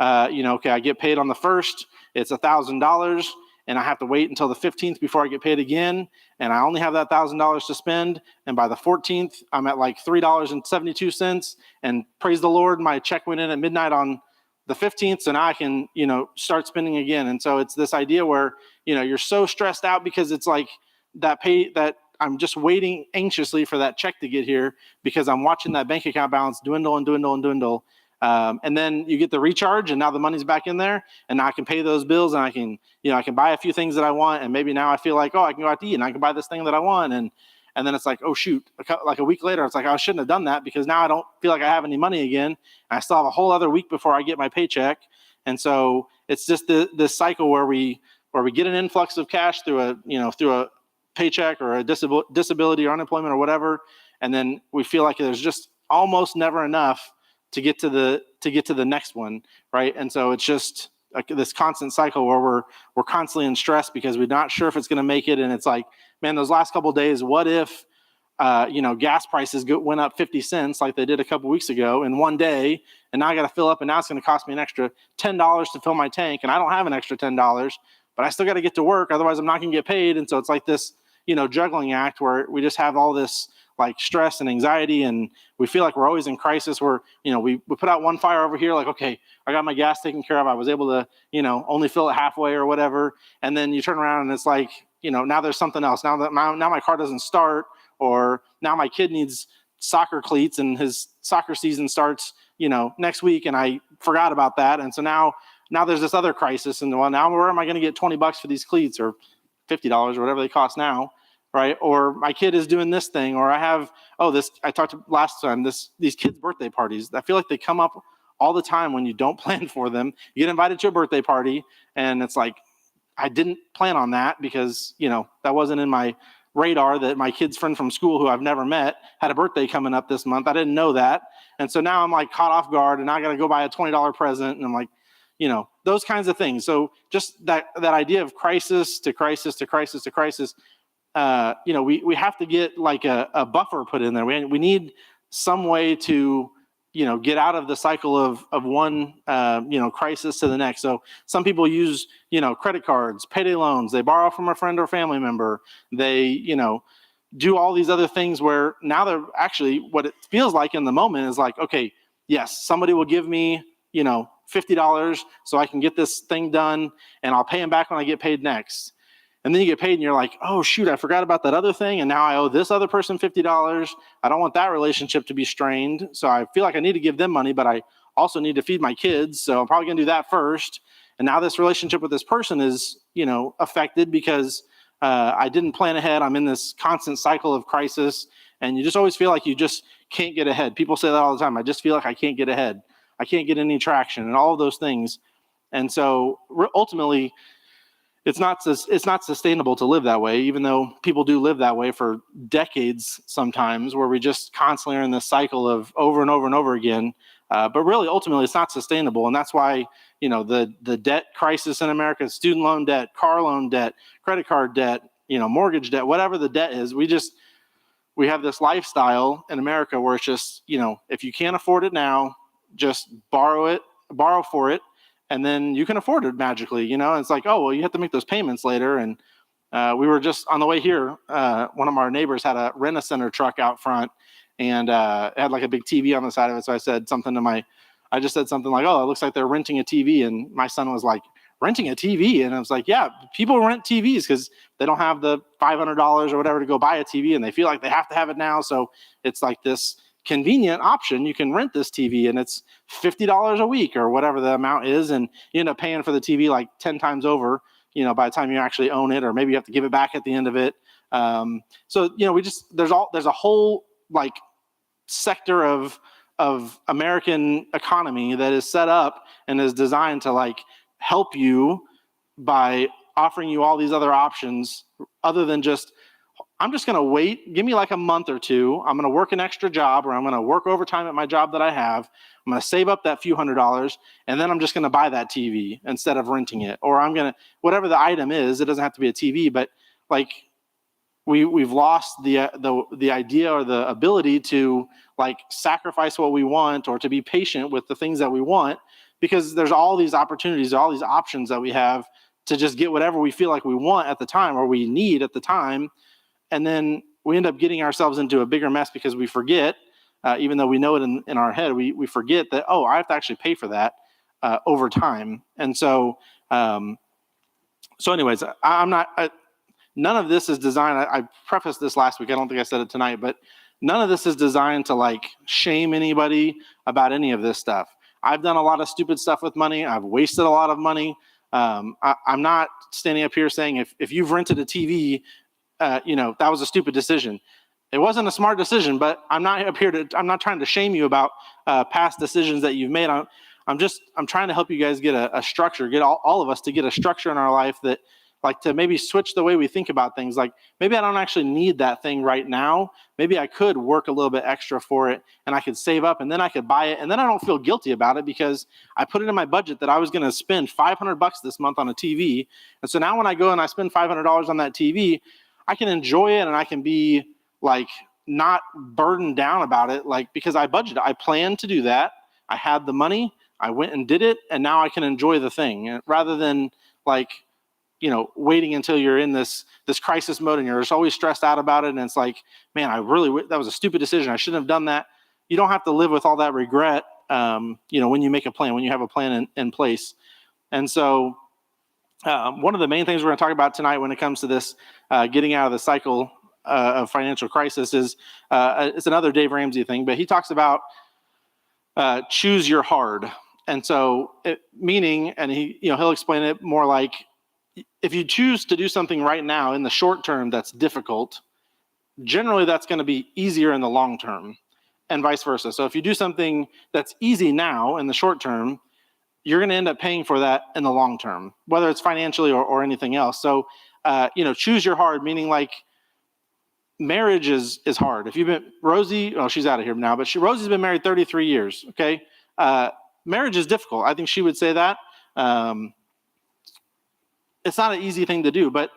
okay, I get paid on the 1st, it's $1,000, and I have to wait until the 15th before I get paid again, and I only have that $1,000 to spend, and by the 14th, I'm at like $3.72, and praise the Lord, my check went in at midnight on the 15th, so now I can, start spending again. And so it's this idea where, you're so stressed out because it's like that I'm just waiting anxiously for that check to get here because I'm watching that bank account balance dwindle and dwindle and dwindle. And then you get the recharge, and now the money's back in there, and now I can pay those bills, and I can buy a few things that I want, and maybe now I feel like, I can go out to eat, and I can buy this thing that I want, and then it's like, oh shoot, like a week later, it's like, I shouldn't have done that because now I don't feel like I have any money again, and I still have a whole other week before I get my paycheck. And so it's just this cycle where we get an influx of cash through a paycheck or a disability or unemployment or whatever, and then we feel like there's just almost never enough to get to the next one, right? And so it's just like this constant cycle where we're constantly in stress because we're not sure if it's going to make it. And it's like, man, those last couple of days, what if gas prices went up 50 cents like they did a couple weeks ago in one day, and now I got to fill up, and now it's going to cost me an extra $10 to fill my tank, and I don't have an extra $10, but I still got to get to work, otherwise I'm not going to get paid. And so it's like this juggling act where we just have all this like stress and anxiety, and we feel like we're always in crisis where, we put out one fire over here, like, okay, I got my gas taken care of. I was able to, only fill it halfway or whatever. And then you turn around and it's like, now there's something else. Now my car doesn't start, or now my kid needs soccer cleats and his soccer season starts, next week, and I forgot about that. And so now there's this other crisis, and well, now where am I going to get $20 for these cleats, or $50 or whatever they cost now? Right? Or my kid is doing this thing, or I have, I talked to last time, these kids' birthday parties. I feel like they come up all the time when you don't plan for them. You get invited to a birthday party, and it's like, I didn't plan on that because, that wasn't in my radar that my kid's friend from school who I've never met had a birthday coming up this month. I didn't know that. And so now I'm like caught off guard, and I got to go buy a $20 present. And I'm like, those kinds of things. So just that idea of crisis to crisis to crisis to crisis, we have to get like a buffer put in there. We need some way to, get out of the cycle of one, crisis to the next. So some people use, credit cards, payday loans, they borrow from a friend or family member. They, do all these other things where now they're actually, what it feels like in the moment is like, okay, yes, somebody will give me, $50 so I can get this thing done, and I'll pay them back when I get paid next. And then you get paid and you're like, oh shoot, I forgot about that other thing, and now I owe this other person $50. I don't want that relationship to be strained, so I feel like I need to give them money, but I also need to feed my kids, so I'm probably gonna do that first. And now this relationship with this person is, affected because I didn't plan ahead. I'm in this constant cycle of crisis, and you just always feel like you just can't get ahead. People say that all the time. I just feel like I can't get ahead. I can't get any traction, and all of those things. And so ultimately, it's not sustainable to live that way, even though people do live that way for decades sometimes, where we just constantly are in this cycle of over and over and over again. But really, ultimately, it's not sustainable. And that's why, the debt crisis in America, student loan debt, car loan debt, credit card debt, mortgage debt, whatever the debt is, we have this lifestyle in America where it's just, if you can't afford it now, just borrow for it. And then you can afford it magically, and it's like, oh, well, you have to make those payments later. And we were just on the way here. One of our neighbors had a Rent-A-Center truck out front, and it had like a big TV on the side of it. So I said something I just said something like, oh, it looks like they're renting a TV. And my son was like, renting a TV? And I was like, yeah, people rent TVs because they don't have the $500 or whatever to go buy a TV, and they feel like they have to have it now. So it's like this convenient option. You can rent this TV, and it's $50 a week or whatever the amount is, and you end up paying for the TV like 10 times over, by the time you actually own it, or maybe you have to give it back at the end of it. So there's a whole like sector of American economy that is set up and is designed to like help you by offering you all these other options other than just I'm just going to wait. Give me like a month or two. I'm going to work an extra job, or I'm going to work overtime at my job that I have. I'm going to save up that few $100s, and then I'm just going to buy that TV instead of renting it. Or I'm going to, whatever the item is, it doesn't have to be a TV, but like we've lost the idea or the ability to like sacrifice what we want, or to be patient with the things that we want, because there's all these opportunities, all these options that we have to just get whatever we feel like we want at the time, or we need at the time. And then we end up getting ourselves into a bigger mess because we forget, even though we know it in our head, we forget that, oh, I have to actually pay for that over time. And so, anyways, none of this is designed, I prefaced this last week, I don't think I said it tonight, but none of this is designed to like shame anybody about any of this stuff. I've done a lot of stupid stuff with money. I've wasted a lot of money. I'm not standing up here saying if you've rented a TV, that was a stupid decision. It wasn't a smart decision, but I'm not trying to shame you about past decisions that you've made. I'm trying to help you guys get a structure, get all of us to get a structure in our life that, like, to maybe switch the way we think about things. Like, maybe I don't actually need that thing right now. Maybe I could work a little bit extra for it, and I could save up, and then I could buy it, and then I don't feel guilty about it because I put it in my budget that I was going to spend $500 this month on a TV. And so now when I go and I spend $500 on that TV, I can enjoy it, and I can be like not burdened down about it, like, because I budgeted. I planned to do that. I had the money. I went and did it, and now I can enjoy the thing rather than like, waiting until you're in this crisis mode and you're just always stressed out about it. And it's like, man, that was a stupid decision. I shouldn't have done that. You don't have to live with all that regret, when you make a plan, when you have a plan in place. And so one of the main things we're going to talk about tonight when it comes to this getting out of the cycle of financial crisis is it's another Dave Ramsey thing, but he talks about choose your hard. And so meaning, and he'll explain it more like, if you choose to do something right now in the short term that's difficult, generally that's going to be easier in the long term, and vice versa. So if you do something that's easy now in the short term, you're going to end up paying for that in the long term, whether it's financially or anything else. So, choose your hard, meaning like marriage is hard. If you've been, Rosie, she's out of here now, but Rosie's been married 33 years, okay? Marriage is difficult. I think she would say that. It's not an easy thing to do, but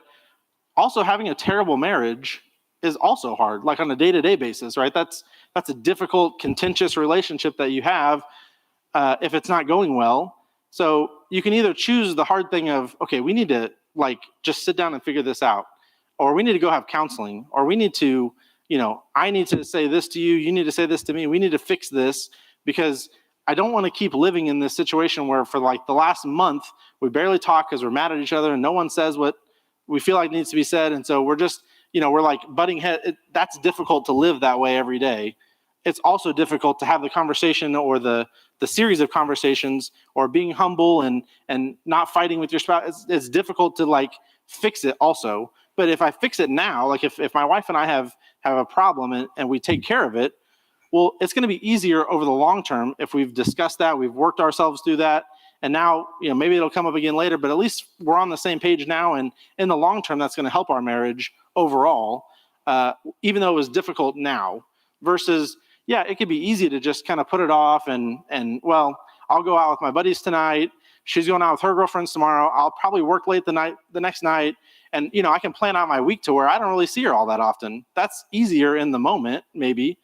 also having a terrible marriage is also hard, like on a day-to-day basis, right? That's a difficult, contentious relationship that you have if it's not going well. So you can either choose the hard thing of, okay, we need to like just sit down and figure this out, or we need to go have counseling, or we need to, I need to say this to you, you need to say this to me, we need to fix this, because I don't want to keep living in this situation where for like the last month, we barely talk because we're mad at each other and no one says what we feel like needs to be said. And so we're just, we're like butting head. That's difficult to live that way every day. It's also difficult to have the conversation or the series of conversations, or being humble and not fighting with your spouse. It's difficult to like fix it also. But if I fix it now, like if my wife and I have a problem and we take care of it, well, it's going to be easier over the long term if we've discussed that, we've worked ourselves through that, and now, maybe it'll come up again later, but at least we're on the same page now, and in the long term, that's going to help our marriage overall, even though it was difficult now, versus, yeah, it could be easy to just kind of put it off and well, I'll go out with my buddies tonight, she's going out with her girlfriends tomorrow, I'll probably work late the next night, and, I can plan out my week to where I don't really see her all that often. That's easier in the moment, maybe.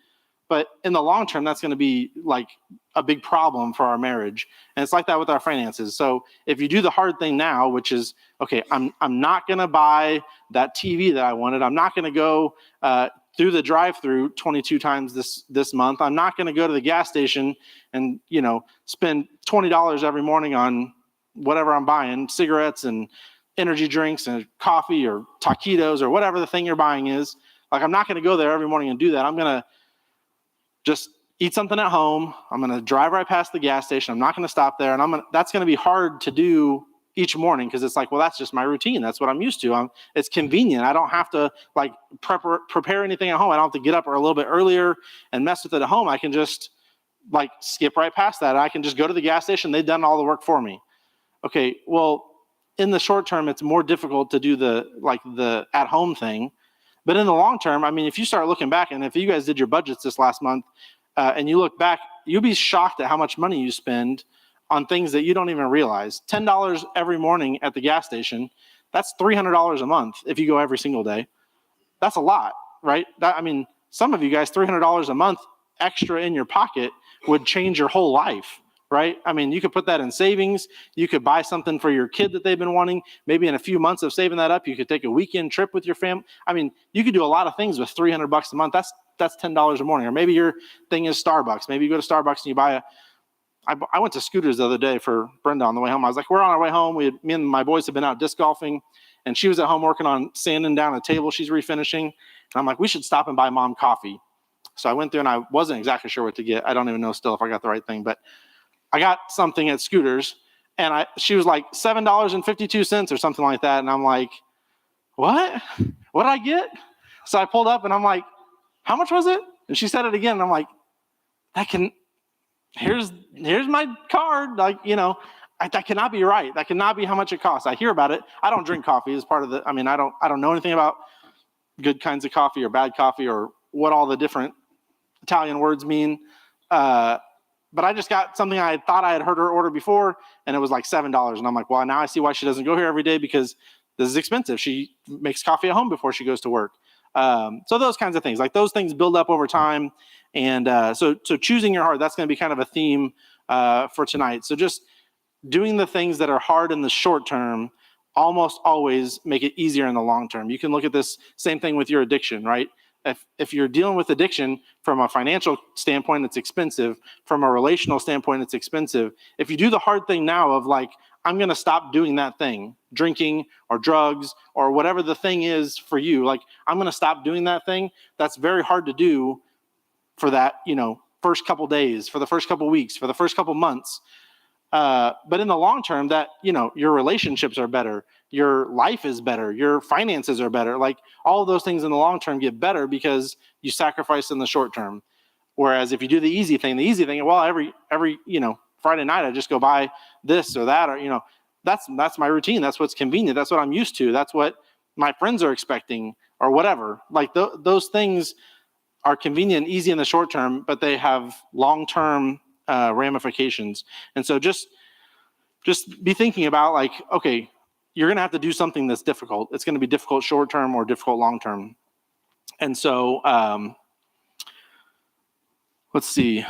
But in the long term, that's going to be like a big problem for our marriage. And it's like that with our finances. So if you do the hard thing now, which is, okay, I'm not going to buy that TV that I wanted. I'm not going to go through the drive-through 22 times this month. I'm not going to go to the gas station and, spend $20 every morning on whatever I'm buying, cigarettes and energy drinks and coffee or taquitos or whatever the thing you're buying is. Like, I'm not going to go there every morning and do that. I'm going to just eat something at home. I'm going to drive right past the gas station. I'm not going to stop there. And that's going to be hard to do each morning because it's like, well, that's just my routine. That's what I'm used to. It's convenient. I don't have to like prepare anything at home. I don't have to get up a little bit earlier and mess with it at home. I can just like skip right past that. I can just go to the gas station. They've done all the work for me. Okay, well, in the short term, it's more difficult to do the at home thing. But in the long term, I mean, if you start looking back, and if you guys did your budgets this last month, and you look back, you'll be shocked at how much money you spend on things that you don't even realize. $10 every morning at the gas station, that's $300 a month if you go every single day. That's a lot, right? I mean, some of you guys, $300 a month extra in your pocket would change your whole life, right? I mean, you could put that in savings. You could buy something for your kid that they've been wanting. Maybe in a few months of saving that up, you could take a weekend trip with your family. I mean, you could do a lot of things with $300 a month. That's $10 a morning. Or maybe your thing is Starbucks. Maybe you go to Starbucks and you buy I went to Scooters the other day for Brenda on the way home. I was like, we're on our way home. Me and my boys have been out disc golfing, and she was at home working on sanding down a table she's refinishing. And I'm like, we should stop and buy Mom coffee. So I went there, and I wasn't exactly sure what to get. I don't even know still if I got the right thing, but I got something at Scooters, and she was like $7.52 or something like that. And I'm like, what? What did I get? So I pulled up, and I'm like, how much was it? And she said it again, and I'm like, here's my card. Like, that cannot be right. That cannot be how much it costs. I hear about it. I don't drink coffee as part of I don't know anything about good kinds of coffee or bad coffee or what all the different Italian words mean. But I just got something I thought I had heard her order before, and it was like $7. And I'm like, well, now I see why she doesn't go here every day, because this is expensive. She makes coffee at home before she goes to work. So those kinds of things, like those things build up over time. And so choosing your heart, that's going to be kind of a theme for tonight. So just doing the things that are hard in the short term almost always make it easier in the long term. You can look at this same thing with your addiction, right? If you're dealing with addiction from a financial standpoint, it's expensive. From a relational standpoint, it's expensive. If you do the hard thing now of like, I'm going to stop doing that thing, drinking or drugs or whatever the thing is for you, like I'm going to stop doing that thing, that's very hard to do for that, first couple days, for the first couple weeks, for the first couple months. But in the long term, that, your relationships are better, your life is better, your finances are better. Like all of those things in the long term get better because you sacrifice in the short term. Whereas if you do the easy thing, well, every Friday night I just go buy this or that, or that's my routine. That's what's convenient. That's what I'm used to. That's what my friends are expecting or whatever. Like those things are convenient and easy in the short term, but they have long-term ramifications. And so just be thinking about like, okay, you're going to have to do something that's difficult. It's going to be difficult short-term or difficult long-term. And so let's see.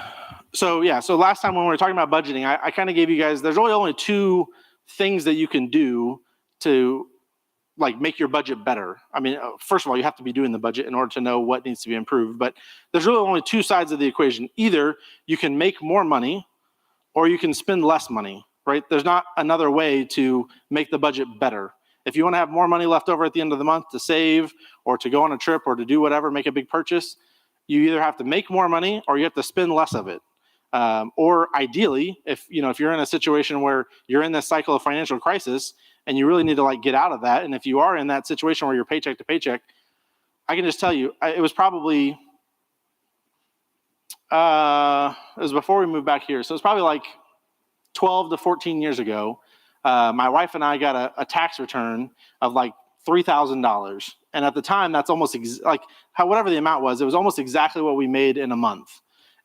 So last time when we were talking about budgeting, I kind of gave you guys, there's really only two things that you can do to like make your budget better. I mean, first of all, you have to be doing the budget in order to know what needs to be improved, but there's really only two sides of the equation. Either you can make more money or you can spend less money, right? There's not another way to make the budget better. If you want to have more money left over at the end of the month to save or to go on a trip or to do whatever, make a big purchase, you either have to make more money or you have to spend less of it. Or ideally, if you're in a situation where you're in this cycle of financial crisis and you really need to like get out of that, and if you are in that situation where you're paycheck to paycheck, I can just tell you, it was probably it was before we moved back here, so it's probably like 12 to 14 years ago. My wife and I got a tax return of like $3,000, and at the time, that's almost whatever the amount was, it was almost exactly what we made in a month.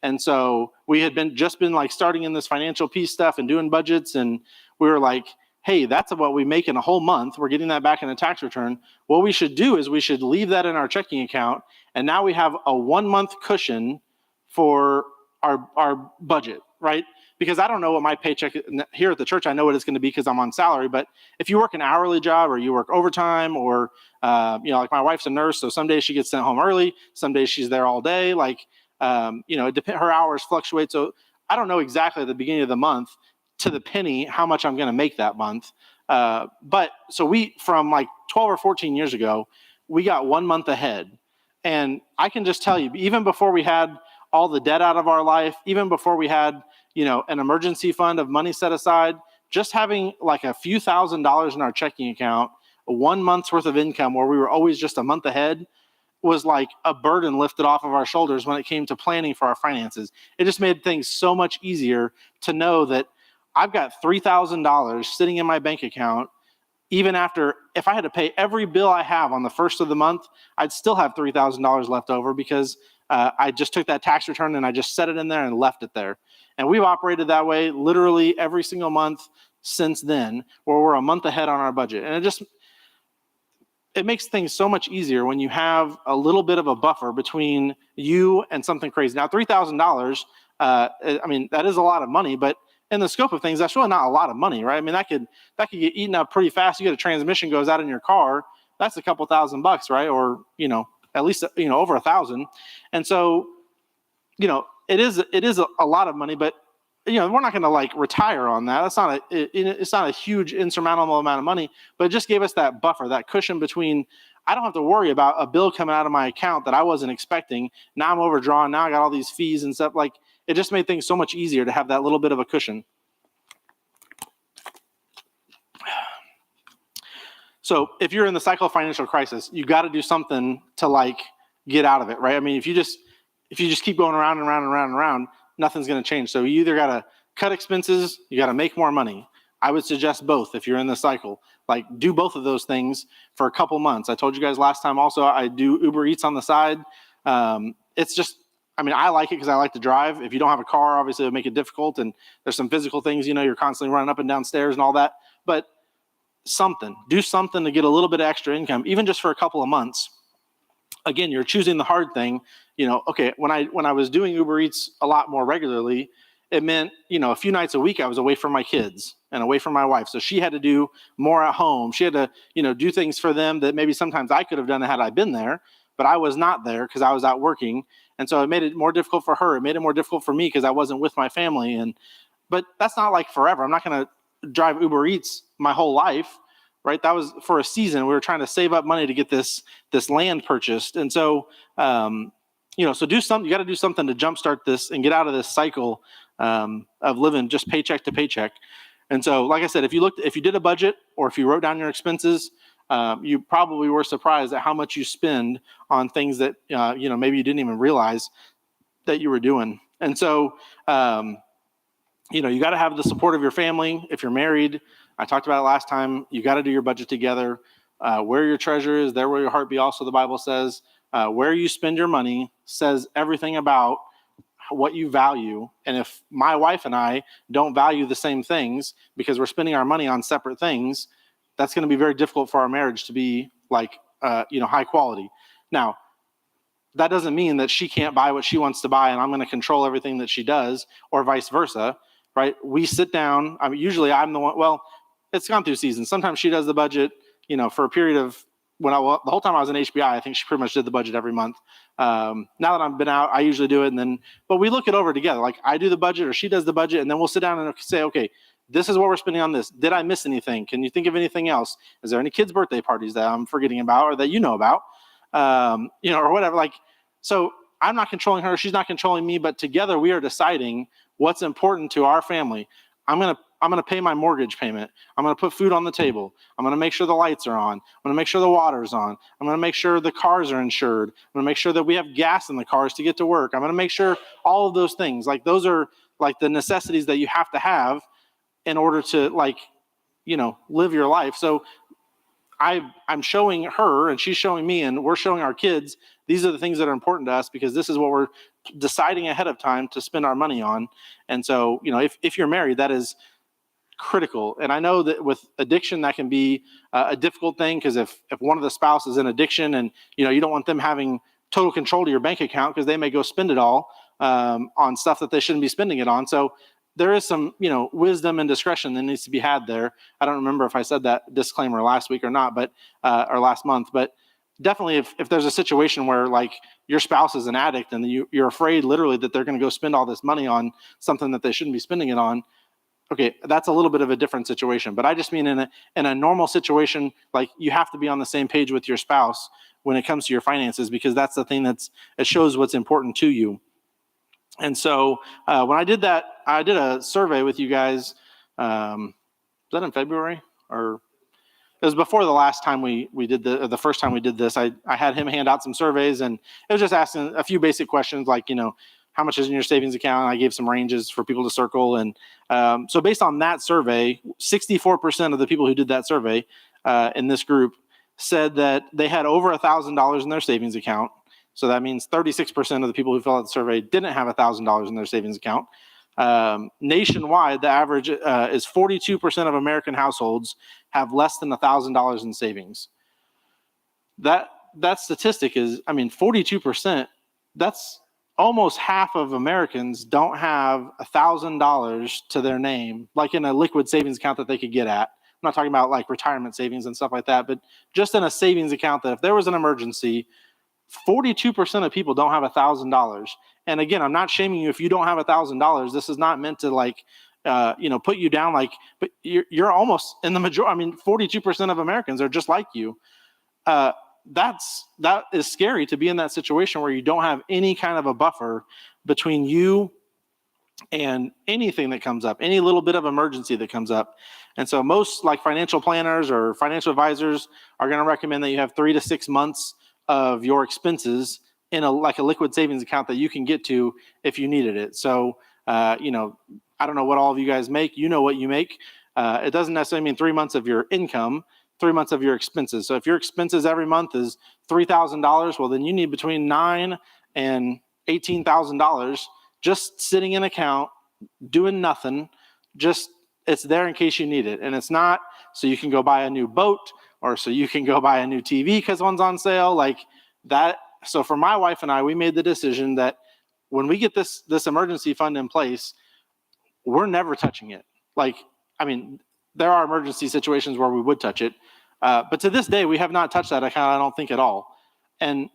And so we had been like starting in this financial peace stuff and doing budgets, and we were like, hey, that's what we make in a whole month. We're getting that back in a tax return. What we should do is we should leave that in our checking account, and now we have a 1 month cushion for our budget, right? Because I don't know what my paycheck here at the church, I know what it's going to be because I'm on salary, but if you work an hourly job or you work overtime or, like my wife's a nurse, so some days she gets sent home early, some days she's there all day, like, her hours fluctuate. So I don't know exactly at the beginning of the month to the penny how much I'm going to make that month. But so we, from like 12 or 14 years ago, we got 1 month ahead. And I can just tell you, even before we had all the debt out of our life, even before we had, an emergency fund of money set aside, just having like a few $1,000s in our checking account, 1 month's worth of income where we were always just a month ahead, was like a burden lifted off of our shoulders when it came to planning for our finances. It just made things so much easier to know that I've got $3,000 sitting in my bank account even after, if I had to pay every bill I have on the first of the month, I'd still have $3,000 left over because I just took that tax return and I just set it in there and left it there. And we've operated that way literally every single month since then, where we're a month ahead on our budget. And it makes things so much easier when you have a little bit of a buffer between you and something crazy. Now, $3,000, I mean, that is a lot of money, but in the scope of things, that's really not a lot of money, right? I mean, that could get eaten up pretty fast. You get a transmission goes out in your car, that's a couple $1,000, right? Or, at least, over 1,000. And so, it is a lot of money, but we're not going to like retire on that. It's not a huge insurmountable amount of money, but it just gave us that buffer, that cushion between, I don't have to worry about a bill coming out of my account that I wasn't expecting. Now I'm overdrawn. Now I got all these fees and stuff. Like, it just made things so much easier to have that little bit of a cushion. So if you're in the cycle of financial crisis, you got to do something to like get out of it, right? I mean, if you just keep going around and around and around and around, nothing's going to change. So you either got to cut expenses, you got to make more money. I would suggest both if you're in the cycle. Like, do both of those things for a couple months. I told you guys last time also, I do Uber Eats on the side. It's just, I mean, I like it because I like to drive. If you don't have a car, obviously it'll make it difficult. And there's some physical things, you're constantly running up and down stairs and all that. But do something to get a little bit of extra income, even just for a couple of months. Again, you're choosing the hard thing. Okay, when I was doing Uber Eats a lot more regularly, it meant, a few nights a week I was away from my kids and away from my wife. So she had to do more at home. She had to, do things for them that maybe sometimes I could have done had I been there, but I was not there because I was out working. And so it made it more difficult for her. It made it more difficult for me because I wasn't with my family. But that's not like forever. I'm not going to drive Uber Eats my whole life, right? That was for a season. We were trying to save up money to get this land purchased. And so, so do something. You got to do something to jumpstart this and get out of this cycle of living just paycheck to paycheck. And so, like I said, if you did a budget or if you wrote down your expenses, you probably were surprised at how much you spend on things that maybe you didn't even realize that you were doing. And so, you got to have the support of your family. If you're married, I talked about it last time. You got to do your budget together. Where your treasure is, there will your heart be also, the Bible says. Where you spend your money says everything about what you value. And if my wife and I don't value the same things because we're spending our money on separate things, that's going to be very difficult for our marriage to be like, high quality. Now, that doesn't mean that she can't buy what she wants to buy and I'm going to control everything that she does, or vice versa, right? We sit down. I mean, usually I'm the one, well, it's gone through seasons. Sometimes she does the budget, for a period of the whole time I was in HBI, I think she pretty much did the budget every month. Now that I've been out, I usually do it. But we look it over together. Like, I do the budget or she does the budget, and then we'll sit down and say, okay, this is what we're spending on this. Did I miss anything? Can you think of anything else? Is there any kids' birthday parties that I'm forgetting about or that about? Or whatever. Like, so I'm not controlling her. She's not controlling me, but together we are deciding what's important to our family. I'm going to pay my mortgage payment. I'm going to put food on the table. I'm going to make sure the lights are on. I'm going to make sure the water's on. I'm going to make sure the cars are insured. I'm going to make sure that we have gas in the cars to get to work. I'm going to make sure all of those things, like, those are like the necessities that you have to have in order to, like, live your life. So I'm showing her and she's showing me and we're showing our kids, these are the things that are important to us because this is what we're deciding ahead of time to spend our money on. And so, if you're married, that is critical. And I know that with addiction, that can be a difficult thing because if one of the spouses is in addiction and, you don't want them having total control to your bank account because they may go spend it all on stuff that they shouldn't be spending it on. So there is some, wisdom and discretion that needs to be had there. I don't remember if I said that disclaimer last week or not, but or last month, but definitely if there's a situation where like your spouse is an addict and you're afraid literally that they're going to go spend all this money on something that they shouldn't be spending it on, okay, that's a little bit of a different situation. But I just mean in a normal situation, like, you have to be on the same page with your spouse when it comes to your finances, because that's the thing it shows what's important to you. And so when I did that, I did a survey with you guys. Was that in February? Or it was before the last time we did the first time we did this. I had him hand out some surveys, and it was just asking a few basic questions like, how much is in your savings account? I gave some ranges for people to circle. And so based on that survey, 64% of the people who did that survey in this group said that they had over $1,000 in their savings account. So that means 36% of the people who filled out the survey didn't have $1,000 in their savings account. Nationwide, the average is 42% of American households have less than $1,000 in savings. That statistic is, 42%. That's almost half of Americans don't have $1,000 to their name, like in a liquid savings account that they could get at. I'm not talking about like retirement savings and stuff like that, but just in a savings account that if there was an emergency, 42% of people don't have $1,000. And again, I'm not shaming you if you don't have $1,000. This is not meant to like, put you down. Like, but you're almost in the majority. 42% of Americans are just like you. That is scary to be in that situation where you don't have any kind of a buffer between you and anything that comes up, any little bit of emergency that comes up. And so most like financial planners or financial advisors are going to recommend that you have 3 to 6 months of your expenses in a liquid savings account that you can get to if you needed it. So, I don't know what all of you guys make. You know what you make. It doesn't necessarily mean 3 months of your income, 3 months of your expenses. So if your expenses every month is $3,000, well, then you need between $9,000 and $18,000 just sitting in an account, doing nothing. Just it's there in case you need it. And it's not so you can go buy a new boat or so you can go buy a new TV because one's on sale like that. So for my wife and I, we made the decision that when we get this emergency fund in place, we're never touching it. There are emergency situations where we would touch it. But to this day, we have not touched that account, I don't think at all. And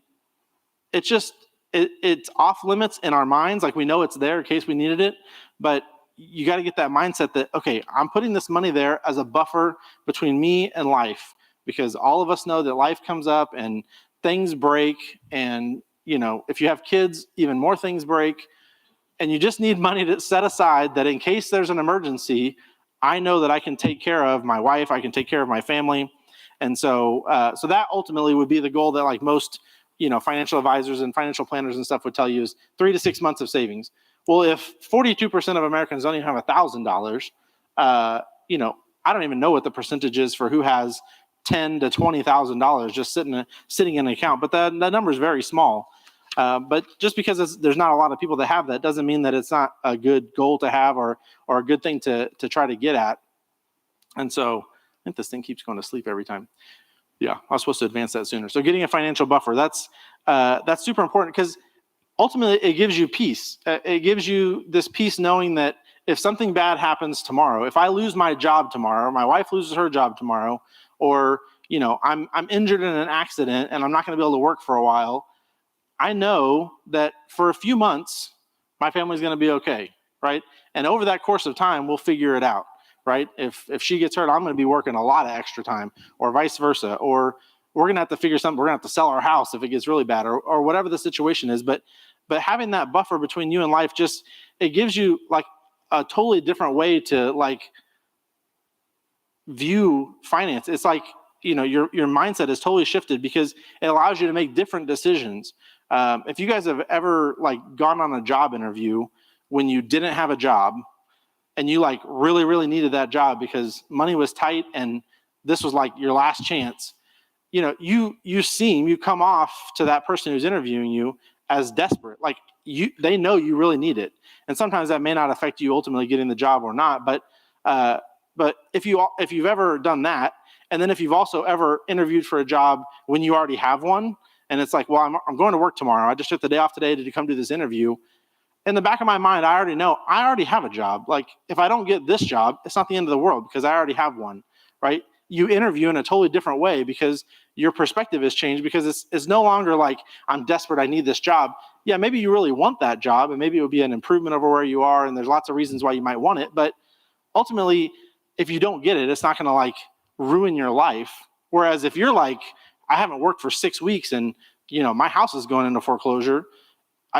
it's just, it's off limits in our minds. Like we know it's there in case we needed it, but you got to get that mindset that, okay, I'm putting this money there as a buffer between me and life, because all of us know that life comes up and things break. And, if you have kids, even more things break. And you just need money to set aside that in case there's an emergency, I know that I can take care of my wife, I can take care of my family. And so that ultimately would be the goal that like most, financial advisors and financial planners and stuff would tell you is 3 to 6 months of savings. Well, if 42% of Americans don't even have $1,000, I don't even know what the percentage is for who has $10,000 to $20,000 just sitting in an account, but that number is very small. But just because there's not a lot of people that have that doesn't mean that it's not a good goal to have or a good thing to try to get at. And so I think this thing keeps going to sleep every time. Yeah, I was supposed to advance that sooner. So getting a financial buffer, that's super important because ultimately it gives you peace. It gives you this peace knowing that if something bad happens tomorrow, if I lose my job tomorrow, my wife loses her job tomorrow, or I'm injured in an accident and I'm not going to be able to work for a while, I know that for a few months, my family's going to be okay, right? And over that course of time, we'll figure it out, right? If she gets hurt, I'm going to be working a lot of extra time, or vice versa, or we're going to have to figure something. We're going to have to sell our house if it gets really bad, or whatever the situation is. But having that buffer between you and life, it gives you like a totally different way to like view finance. It's like, your mindset is totally shifted because it allows you to make different decisions. If you guys have ever like gone on a job interview when you didn't have a job and you like really, really needed that job because money was tight and this was like your last chance, you come off to that person who's interviewing you as desperate. Like they know you really need it. And sometimes that may not affect you ultimately getting the job or not. But if you've ever done that, and then if you've also ever interviewed for a job when you already have one, and it's like, well, I'm going to work tomorrow. I just took the day off today to come do this interview. In the back of my mind, I already know I already have a job. Like if I don't get this job, it's not the end of the world because I already have one, right? You interview in a totally different way because your perspective has changed because it's no longer like I'm desperate, I need this job. Yeah, maybe you really want that job and maybe it would be an improvement over where you are and there's lots of reasons why you might want it. But ultimately, if you don't get it, it's not going to like ruin your life. Whereas if you're like, I haven't worked for 6 weeks and my house is going into foreclosure,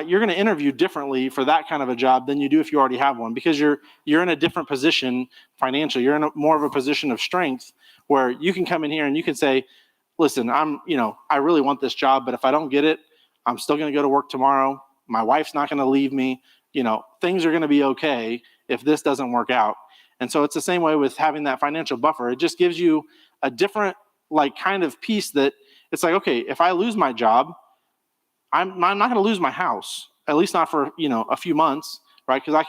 you're going to interview differently for that kind of a job than you do if you already have one because you're in a different position financially. You're in more of a position of strength where you can come in here and you can say, listen, I really want this job, but if I don't get it, I'm still going to go to work tomorrow. My wife's not going to leave me. Things are going to be okay if this doesn't work out. And so it's the same way with having that financial buffer. It just gives you a different like kind of peace that it's like, okay, if I lose my job, I'm not going to lose my house, at least not for, a few months, right? Because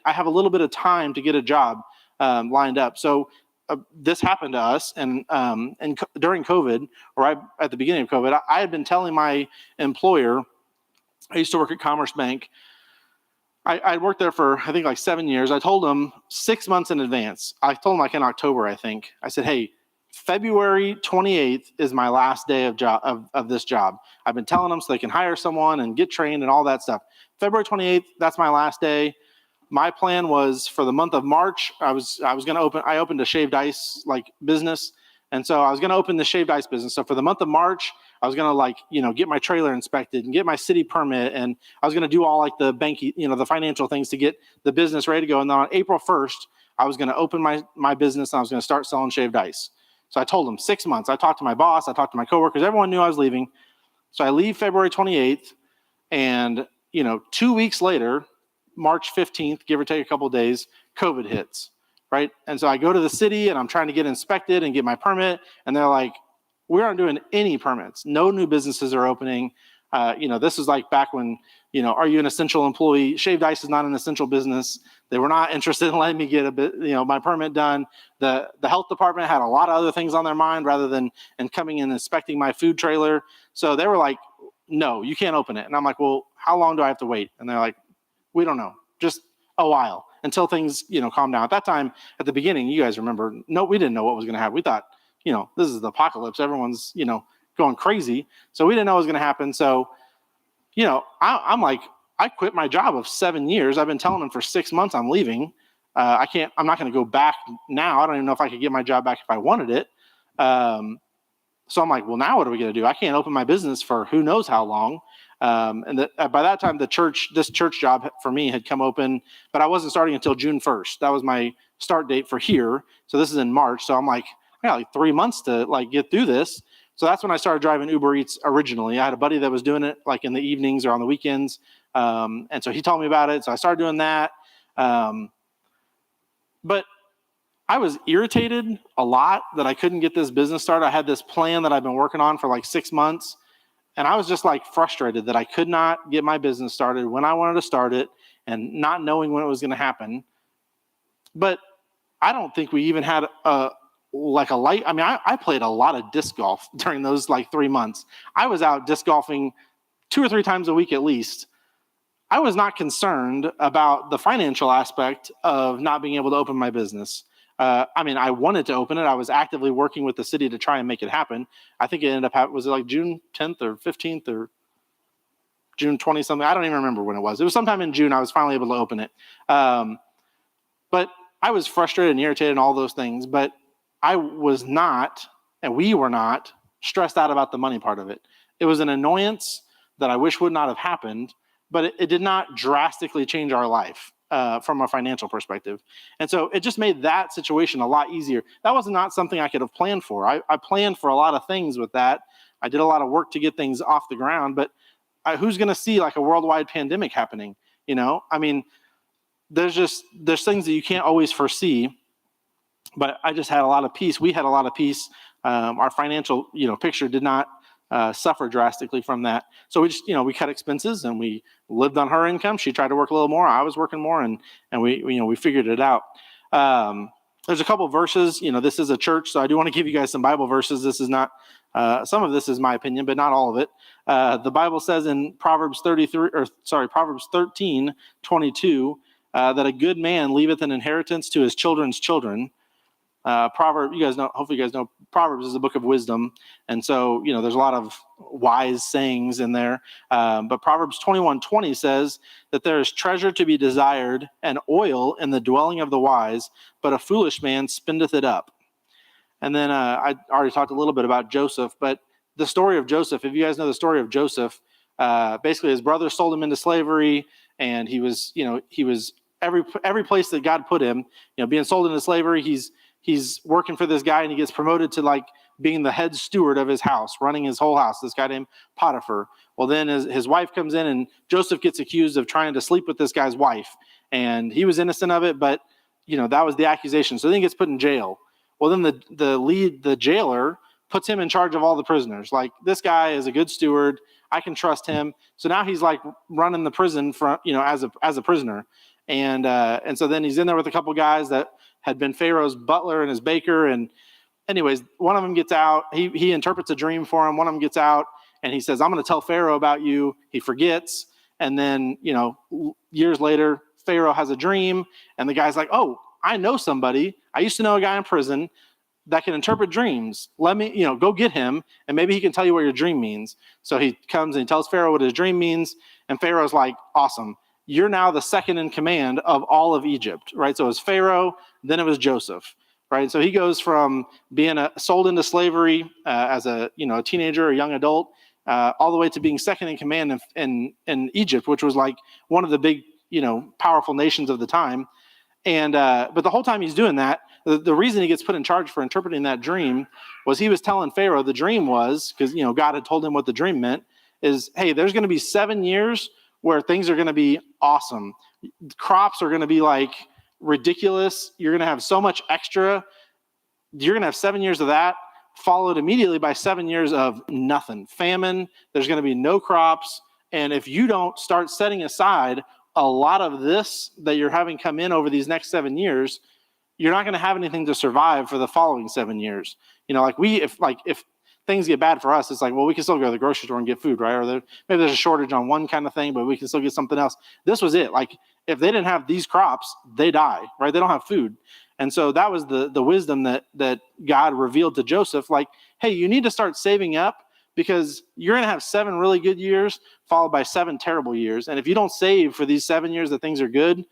I have a little bit of time to get a job lined up. So this happened to us, and during COVID, or at the beginning of COVID, I had been telling my employer. I used to work at Commerce Bank. I worked there for, I think, like 7 years. I told them 6 months in advance. I told them like in October, I think. I said, hey, February 28th is my last day of this job. I've been telling them so they can hire someone and get trained and all that stuff. February 28th, that's my last day. My plan was for the month of March, I opened a shaved ice like business. And so I was going to open the shaved ice business. So for the month of March, I was going to get my trailer inspected and get my city permit. And I was going to do all like the banky, the financial things to get the business ready to go. And then on April 1st, I was going to open my business and I was going to start selling shaved ice. So I told them 6 months. I talked to my boss. I talked to my coworkers. Everyone knew I was leaving. So I leave February 28th. And, 2 weeks later, March 15th, give or take a couple of days, COVID hits. Right. And so I go to the city and I'm trying to get inspected and get my permit. And they're like, we aren't doing any permits. No new businesses are opening. This is like back when, are you an essential employee? Shaved ice is not an essential business. They were not interested in letting me get my permit done. The health department had a lot of other things on their mind rather than coming and inspecting my food trailer. So they were like, no, you can't open it. And I'm like, well, how long do I have to wait? And they're like, we don't know. Just a while until things, calm down. At that time, at the beginning, you guys remember, no, we didn't know what was going to happen. We thought, this is the apocalypse. Everyone's, going crazy. So we didn't know what was going to happen. So, I'm like, I quit my job of 7 years. I've been telling them for 6 months I'm leaving. I'm not going to go back now. I don't even know if I could get my job back if I wanted it. So I'm like, well, now what are we going to do? I can't open my business for who knows how long. By that time, this church job for me had come open, but I wasn't starting until June 1st. That was my start date for here. So this is in March. So I'm like, I got like 3 months to get through this. So that's when I started driving Uber Eats originally. I had a buddy that was doing it like in the evenings or on the weekends. And so he told me about it. So I started doing that. But I was irritated a lot that I couldn't get this business started. I had this plan that I've been working on for like 6 months. And I was just like frustrated that I could not get my business started when I wanted to start it and not knowing when it was going to happen. But I don't think we even had a light. I mean, I played a lot of disc golf during those like 3 months. I was out disc golfing 2 or 3 times a week at least. I was not concerned about the financial aspect of not being able to open my business. I wanted to open it. I was actively working with the city to try and make it happen. I think it ended up, was it like June 10th or 15th or June 20 something? I don't even remember when it was. It was sometime in June I was finally able to open it. But I was frustrated and irritated and all those things, but I was not, and we were not, stressed out about the money part of it. It was an annoyance that I wish would not have happened, but it did not drastically change our life. From a financial perspective. And so it just made that situation a lot easier. That was not something I could have planned for. I planned for a lot of things with that. I did a lot of work to get things off the ground, but who's going to see like a worldwide pandemic happening? There's things that you can't always foresee, but I just had a lot of peace. We had a lot of peace. Our financial, picture did not suffer drastically from that. So we just, we cut expenses and we lived on her income. She tried to work a little more. I was working more, and we figured it out. There's a couple of verses. This is a church, so I do want to give you guys some Bible verses. This is not, some of this is my opinion, but not all of it. The Bible says in Proverbs 13:22, that a good man leaveth an inheritance to his children's children. Hopefully you guys know Proverbs is a book of wisdom. And so, there's a lot of wise sayings in there. But Proverbs 21:20 says that there is treasure to be desired and oil in the dwelling of the wise, but a foolish man spendeth it up. And then I already talked a little bit about Joseph, but the story of Joseph, if you guys know the story of Joseph, basically his brother sold him into slavery, and he was every place that God put him, being sold into slavery, he's working for this guy, and he gets promoted to like being the head steward of his house, running his whole house, this guy named Potiphar. Well, then his wife comes in, and Joseph gets accused of trying to sleep with this guy's wife, and he was innocent of it, but that was the accusation. So then he gets put in jail. Well, then the jailer puts him in charge of all the prisoners. Like, this guy is a good steward. I can trust him. So now he's like running the prison for, as a prisoner. And so then he's in there with a couple guys that had been Pharaoh's butler and his baker. And anyways, one of them gets out. He interprets a dream for him. One of them gets out and he says, I'm going to tell Pharaoh about you. He forgets. And then, years later, Pharaoh has a dream and the guy's like, oh, I know somebody. I used to know a guy in prison that can interpret dreams. Let me, go get him and maybe he can tell you what your dream means. So he comes and he tells Pharaoh what his dream means. And Pharaoh's like, awesome. You're now the second in command of all of Egypt, right? So it was Pharaoh, then it was Joseph, right? So he goes from being sold into slavery as a teenager, a young adult, all the way to being second in command in Egypt, which was like one of the big, powerful nations of the time. And but the whole time he's doing that, the reason he gets put in charge for interpreting that dream was he was telling Pharaoh the dream was, because God had told him what the dream meant, is, hey, there's going to be 7 years where things are going to be awesome. Crops are going to be like ridiculous. You're going to have so much extra. You're going to have 7 years of that, followed immediately by 7 years of nothing. Famine. There's going to be no crops. And if you don't start setting aside a lot of this that you're having come in over these next 7 years, you're not going to have anything to survive for the following 7 years. If things get bad for us, it's like, well, we can still go to the grocery store and get food, right? Or maybe there's a shortage on one kind of thing, but we can still get something else. This was it. Like, if they didn't have these crops, they die, right? They don't have food. And so that was the wisdom that God revealed to Joseph. Like, hey, you need to start saving up because you're going to have 7 really good years followed by 7 terrible years. And if you don't save for these 7 years that things are good,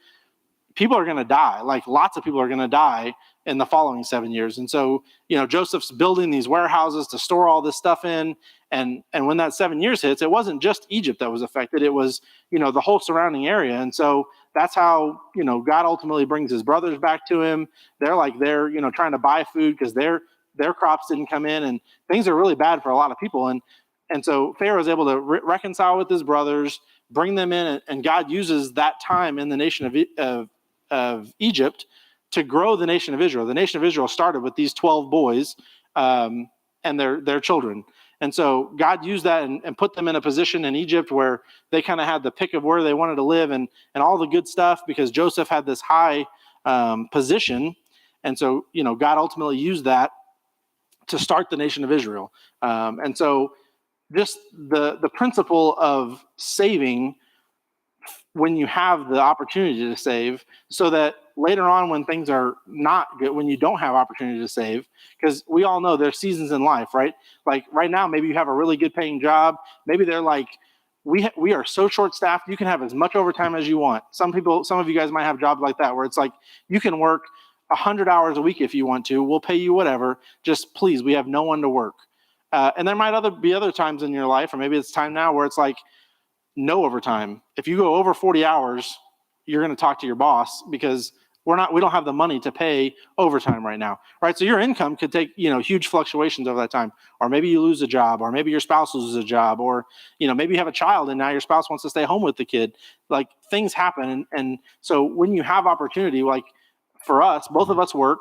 people are going to die. Like, lots of people are going to die in the following 7 years. And so, Joseph's building these warehouses to store all this stuff in. And when that 7 years hits, it wasn't just Egypt that was affected. It was, the whole surrounding area. And so that's how, God ultimately brings his brothers back to him. They're trying to buy food because their crops didn't come in, and things are really bad for a lot of people. And so Pharaoh is able to reconcile with his brothers, bring them in, and God uses that time in the nation of Egypt to grow the nation of Israel. The nation of Israel started with these 12 boys and their children. And so God used that and put them in a position in Egypt where they kind of had the pick of where they wanted to live and all the good stuff, because Joseph had this high position. And so, God ultimately used that to start the nation of Israel. And so just the principle of saving when you have the opportunity to save, so that later on when things are not good, when you don't have opportunity to save, because we all know there's seasons in life, right? Like right now, maybe you have a really good paying job. Maybe they're like, we are so short staffed, you can have as much overtime as you want. Some of you guys might have jobs like that where it's like, you can work 100 hours a week if you want to. We'll pay you whatever. Just please, we have no one to work. And there might be other times in your life, or maybe it's time now where it's like, no overtime. If you go over 40 hours, you're going to talk to your boss because we don't have the money to pay overtime right now, right? So your income could take, huge fluctuations over that time, or maybe you lose a job, or maybe your spouse loses a job, or, maybe you have a child and now your spouse wants to stay home with the kid. Like, things happen. And so when you have opportunity, like for us, both of us work,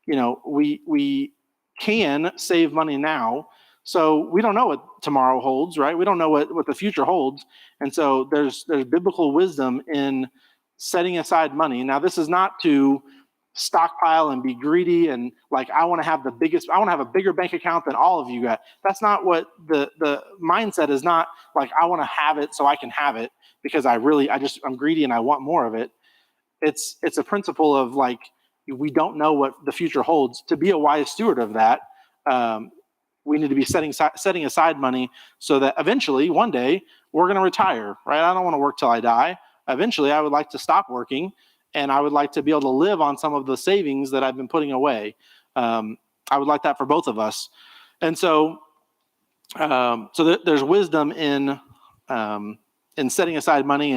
we can save money now. So we don't know what tomorrow holds, right? We don't know what the future holds. And so there's biblical wisdom in setting aside money. Now, this is not to stockpile and be greedy and like, I want to have a bigger bank account than all of you got. That's not what the mindset is. Not like, I want to have it so I can have it because I'm greedy and I want more of it. It's a principle of like, we don't know what the future holds. To be a wise steward of that, we need to be setting aside money so that eventually one day we're going to retire, right? I don't want to work till I die. Eventually I would like to stop working and I would like to be able to live on some of the savings that I've been putting away. I would like that for both of us. And so, there's wisdom in setting aside money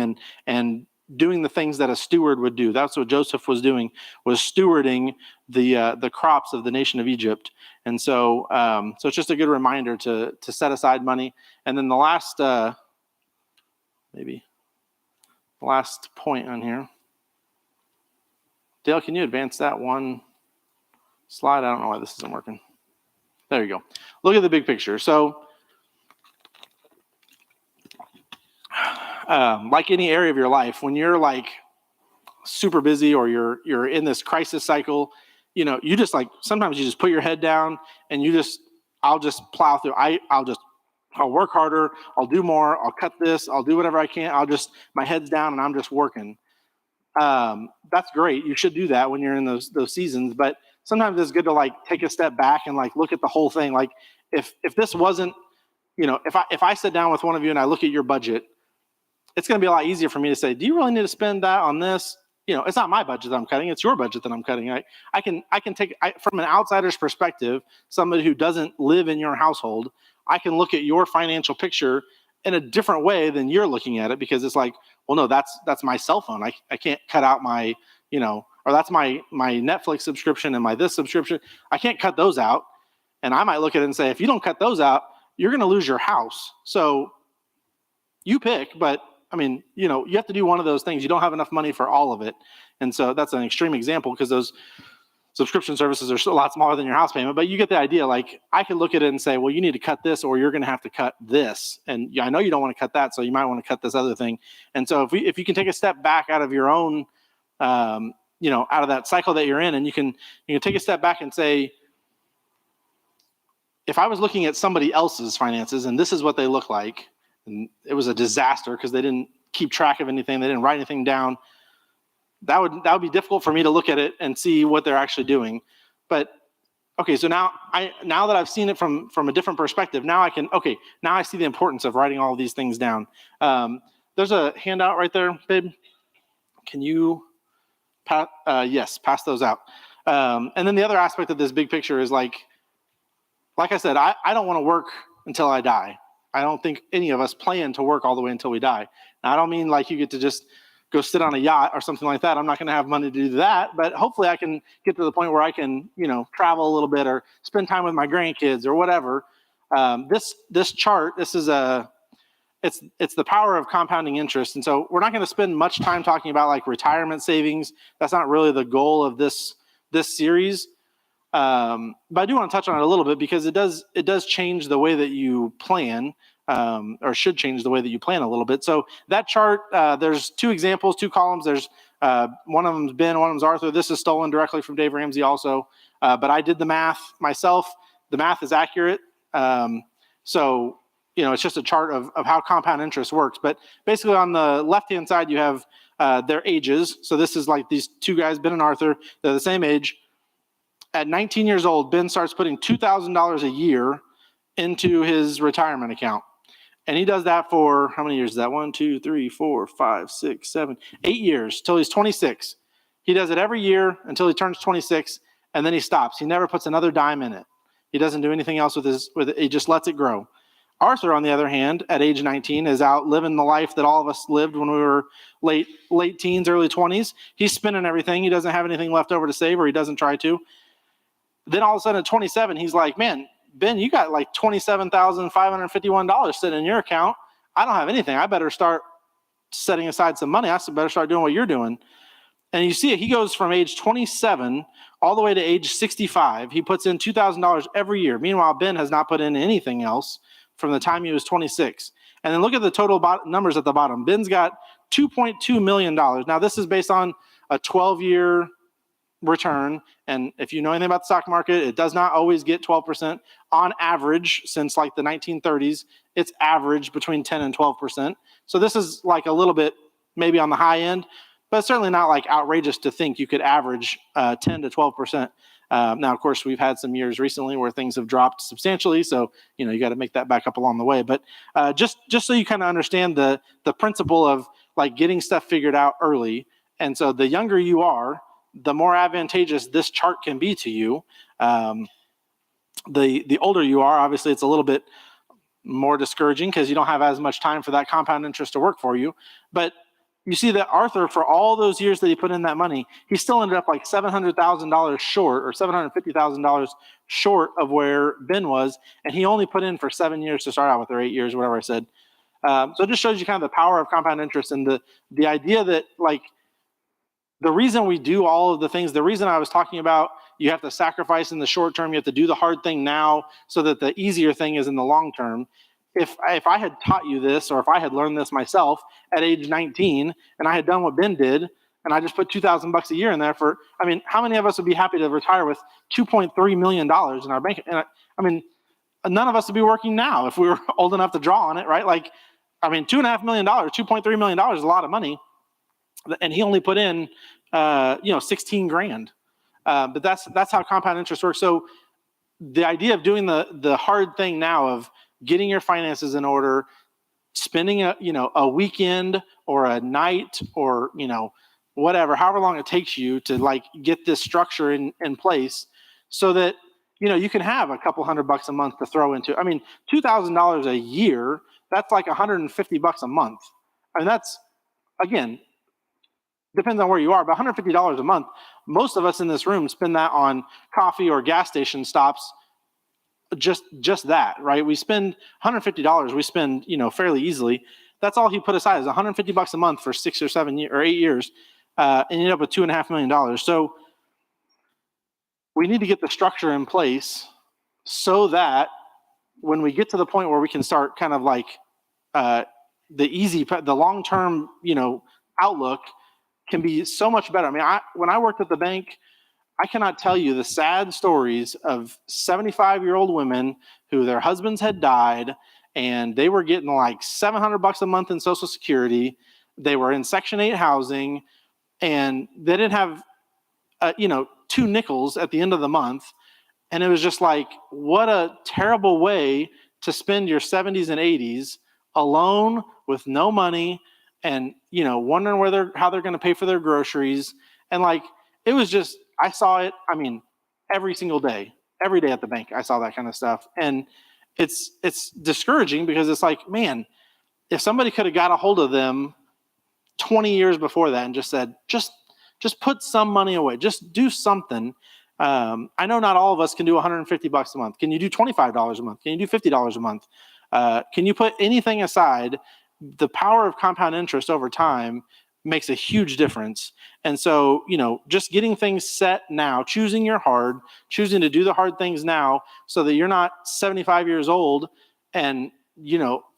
and doing the things that a steward would do. That's what Joseph was doing, was stewarding the crops of the nation of Egypt. And so it's just a good reminder to set aside money. And then the last point on here. Dale, can you advance that one slide? I don't know why this isn't working. There you go. Look at the big picture. So like any area of your life, when you're like super busy or you're in this crisis cycle, you know, you just like, sometimes you just put your head down and I'll just plow through. I'll work harder. I'll do more. I'll cut this. I'll do whatever I can. My head's down and I'm just working. That's great. You should do that when you're in those seasons, but sometimes it's good to like take a step back and like look at the whole thing. Like if this wasn't, you know, if I sit down with one of you and I look at your budget, it's going to be a lot easier for me to say, do you really need to spend that on this? You know, it's not my budget that I'm cutting. It's your budget that I'm cutting. I can take from an outsider's perspective, somebody who doesn't live in your household, I can look at your financial picture in a different way than you're looking at it, because it's like, well, no, that's my cell phone. I can't cut out my, you know, or that's my Netflix subscription and my this subscription. I can't cut those out. And I might look at it and say, if you don't cut those out, you're going to lose your house. So you pick, but I mean, you know, you have to do one of those things. You don't have enough money for all of it. And so that's an extreme example because those subscription services are a lot smaller than your house payment, but you get the idea. Like I could look at it and say, well, you need to cut this or you're going to have to cut this. And I know you don't want to cut that. So you might want to cut this other thing. And so if you can take a step back out of your own, you know, out of that cycle that you're in, and you can take a step back and say, if I was looking at somebody else's finances and this is what they look like, and it was a disaster because they didn't keep track of anything, they didn't write anything down, that would be difficult for me to look at it and see what they're actually doing. But okay, so now that I've seen it from a different perspective, now I see the importance of writing all of these things down. There's a handout right there, babe. Can you pass those out? And then the other aspect of this big picture is like I said, I don't want to work until I die. I don't think any of us plan to work all the way until we die. Now, I don't mean like you get to just go sit on a yacht or something like that. I'm not going to have money to do that, but hopefully I can get to the point where I can, you know, travel a little bit or spend time with my grandkids or whatever. This chart, it's the power of compounding interest. And so we're not going to spend much time talking about like retirement savings. That's not really the goal of this series. But I do want to touch on it a little bit because it does change the way that you plan, or should change the way that you plan a little bit. So that chart, there's two examples, two columns. There's one of them's Ben, one of them's Arthur. This is stolen directly from Dave Ramsey also. But I did the math myself. The math is accurate. So, you know, it's just a chart of how compound interest works. But basically on the left-hand side, you have their ages. So this is like these two guys, Ben and Arthur. They're the same age. At 19 years old, Ben starts putting $2,000 a year into his retirement account. And he does that for how many years is that? 1, 2, 3, 4, 5, 6, 7, 8 years till he's 26. He does it every year until he turns 26, and then he stops. He never puts another dime in it. He doesn't do anything else with it. He just lets it grow. Arthur, on the other hand, at age 19, is out living the life that all of us lived when we were late teens, early 20s. He's spending everything. He doesn't have anything left over to save, or he doesn't try to. Then all of a sudden at 27, he's like, man, Ben, you got like $27,551 sitting in your account. I don't have anything. I better start setting aside some money. I better start doing what you're doing. And you see it. He goes from age 27 all the way to age 65. He puts in $2,000 every year. Meanwhile, Ben has not put in anything else from the time he was 26. And then look at the total numbers at the bottom. Ben's got $2.2 million. Now, this is based on a 12-year return. And if you know anything about the stock market, it does not always get 12%. On average, since like the 1930s, it's averaged between 10 and 12%. So this is like a little bit maybe on the high end, but it's certainly not like outrageous to think you could average 10 to 12%. Now, of course, we've had some years recently where things have dropped substantially. So, you know, you got to make that back up along the way. But just so you kind of understand the principle of like getting stuff figured out early. And so the younger you are, the more advantageous this chart can be to you. The older you are, obviously it's a little bit more discouraging because you don't have as much time for that compound interest to work for you. But you see that Arthur, for all those years that he put in that money, he still ended up like $700,000 short or $750,000 short of where Ben was. And he only put in for 7 years to start out with, or 8 years, whatever I said. So it just shows you kind of the power of compound interest and the idea that like, the reason we do all of the things, the reason I was talking about, you have to sacrifice in the short term. You have to do the hard thing now so that the easier thing is in the long term. If I had taught you this, or if I had learned this myself at age 19 and I had done what Ben did, and I just put $2,000 a year in there how many of us would be happy to retire with $2.3 million in our bank? And none of us would be working now if we were old enough to draw on it, right? $2.5 million, $2.3 million is a lot of money. And he only put in, 16 grand. But that's how compound interest works. So the idea of doing the hard thing now of getting your finances in order, spending a weekend or a night or, whatever, however long it takes you to get this structure in place so that, you can have a couple $100 a month to throw into. $2,000 a year, that's like $150 a month. That's, again, depends on where you are, but $150 a month, most of us in this room spend that on coffee or gas station stops. Just that, right? We spend $150. We spend, fairly easily. That's all he put aside is $150 a month for 6 or 7 or 8 years, and you end up with $2.5 million. So we need to get the structure in place so that when we get to the point where we can start kind of the long-term, outlook can be so much better. When I worked at the bank, I cannot tell you the sad stories of 75-year-old women who their husbands had died and they were getting like $700 a month in Social Security. They were in Section 8 housing and they didn't have, 2 nickels at the end of the month. And it was just like, what a terrible way to spend your 70s and 80s alone with no money and, wondering how they're going to pay for their groceries. And it was just, I saw it, every single day, every day at the bank, I saw that kind of stuff. And it's discouraging because it's like, man, if somebody could have got a hold of them 20 years before that and just said, just put some money away, just do something. I know not all of us can do $150 a month. Can you do $25 a month? Can you do $50 a month? Can you put anything aside? The power of compound interest over time makes a huge difference. And so, just getting things set now, choosing to do the hard things now so that you're not 75 years old and,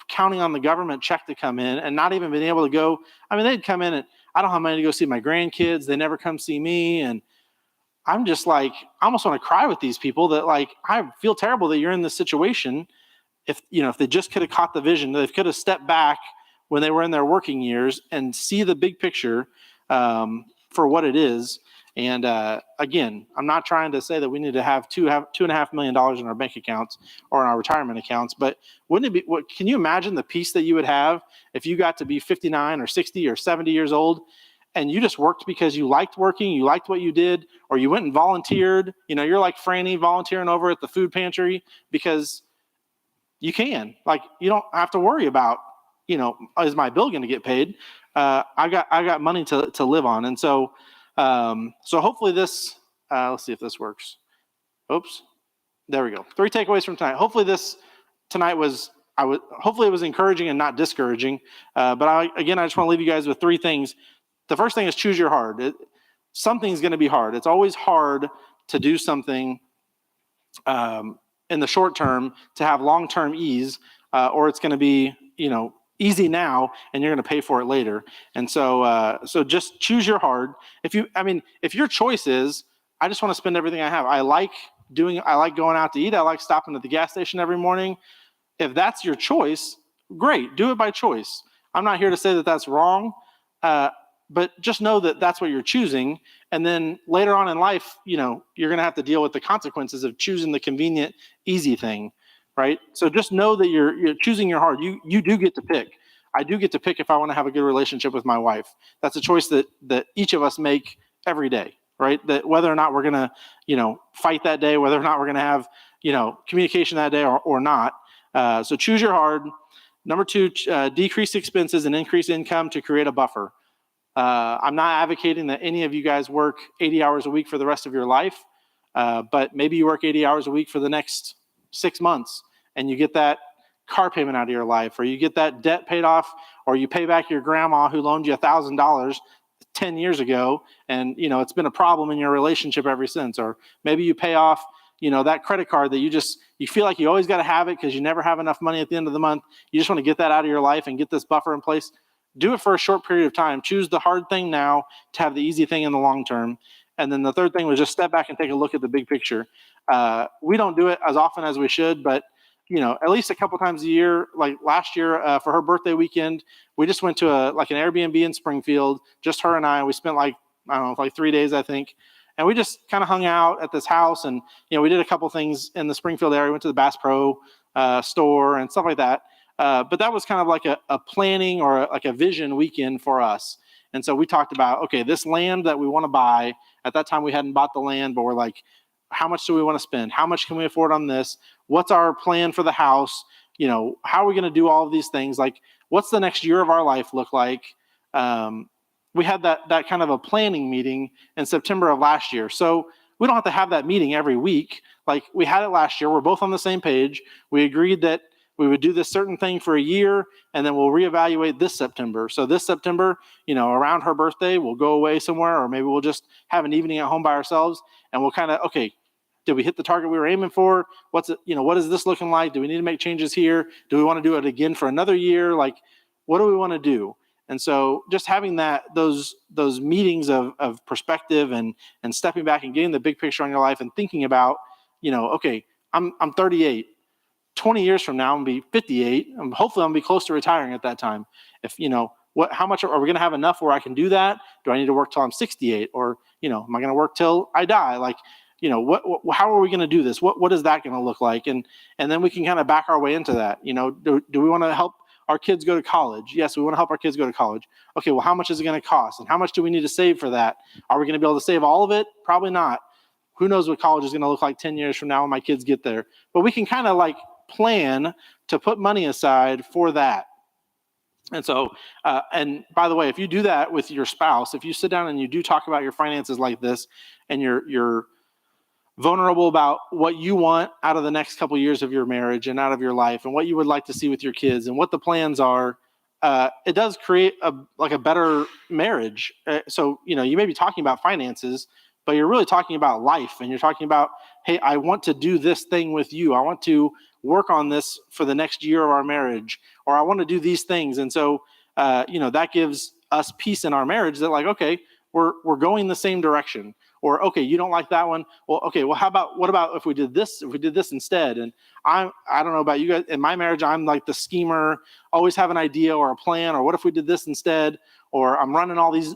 counting on the government check to come in and not even being able to go. They'd come in and I don't have money to go see my grandkids. They never come see me. And I'm just I almost want to cry with these people that I feel terrible that you're in this situation. If they just could have caught the vision, they could have stepped back when they were in their working years and see the big picture for what it is. And again, I'm not trying to say that we need to have $2.5 million in our bank accounts or in our retirement accounts, but wouldn't it be, can you imagine the peace that you would have if you got to be 59 or 60 or 70 years old and you just worked because you liked working, you liked what you did, or you went and volunteered, you're like Franny volunteering over at the food pantry because you can, you don't have to worry about, is my bill going to get paid? I got money to live on. And so hopefully this, let's see if this works. Oops, there we go. 3 takeaways from tonight. Hopefully hopefully it was encouraging and not discouraging. But I just want to leave you guys with 3 things. The first thing is choose your hard. Something's going to be hard. It's always hard to do something in the short term to have long-term ease, or it's going to be, easy now and you're going to pay for it later. And so just choose your hard. If your choice is, I just want to spend everything I have. I like going out to eat. I like stopping at the gas station every morning. If that's your choice, great. Do it by choice. I'm not here to say that that's wrong, but just know that that's what you're choosing. And then later on in life, you're going to have to deal with the consequences of choosing the convenient, easy thing, right? So just know that you're choosing your heart. You do get to pick. I do get to pick if I want to have a good relationship with my wife. That's a choice that each of us make every day, right? That whether or not we're going to, fight that day, whether or not we're going to have, communication that day or not. So choose your hard. Number 2, decrease expenses and increase income to create a buffer. I'm not advocating that any of you guys work 80 hours a week for the rest of your life, but maybe you work 80 hours a week for the next 6 months and you get that car payment out of your life, or you get that debt paid off, or you pay back your grandma who loaned you $1,000 10 years ago, and it's been a problem in your relationship ever since. Or maybe you pay off that credit card that you feel like you always got to have it because you never have enough money at the end of the month. You just want to get that out of your life and get this buffer in place. Do it for a short period of time. Choose the hard thing now to have the easy thing in the long term. And then the third thing was just step back and take a look at the big picture. We don't do it as often as we should, but at least a couple times a year. Like last year for her birthday weekend, we just went to an Airbnb in Springfield, just her and I. We spent like 3 days, I think. And we just kind of hung out at this house, and we did a couple things in the Springfield area. We went to the Bass Pro store and stuff like that. But that was kind of like a planning or like a vision weekend for us. And so we talked about, okay, this land that we want to buy. At that time, we hadn't bought the land, but we're like, how much do we want to spend? How much can we afford on this? What's our plan for the house? How are we going to do all of these things? Like, what's the next year of our life look like? We had that kind of a planning meeting in September of last year. So we don't have to have that meeting every week. Like, we had it last year. We're both on the same page. We agreed that we would do this certain thing for a year, and then we'll reevaluate this September. So this September, around her birthday, we'll go away somewhere, or maybe we'll just have an evening at home by ourselves, and we'll kind of, okay, did we hit the target we were aiming for? What is this looking like? Do we need to make changes here? Do we want to do it again for another year? Like, what do we want to do? And so just having those meetings of perspective and stepping back and getting the big picture on your life and thinking about, okay, I'm 38. 20 years from now, I'm going to be 58. Hopefully I'm going to be close to retiring at that time. If, how much are we going to have enough where I can do that? Do I need to work till I'm 68? Or, am I going to work till I die? Like, how are we going to do this? What is that going to look like? And then we can kind of back our way into that. Do we want to help our kids go to college? Yes, we want to help our kids go to college. Okay, well, how much is it going to cost? And how much do we need to save for that? Are we going to be able to save all of it? Probably not. Who knows what college is going to look like 10 years from now when my kids get there. But we can kind of like plan to put money aside for that. And so, and by the way, if you do that with your spouse, if you sit down and you do talk about your finances like this, and you're vulnerable about what you want out of the next couple of years of your marriage and out of your life, and what you would like to see with your kids, and what the plans are, it does create a better marriage. So, you may be talking about finances, but you're really talking about life, and you're talking about, hey, I want to do this thing with you. I want to work on this for the next year of our marriage, or I want to do these things. And so, that gives us peace in our marriage that, like, okay, we're going the same direction. Or, okay, you don't like that one. Well, okay, well, what about if we did this instead? And I don't know about you guys. In my marriage, I'm like the schemer, always have an idea or a plan, or what if we did this instead? Or I'm running all these,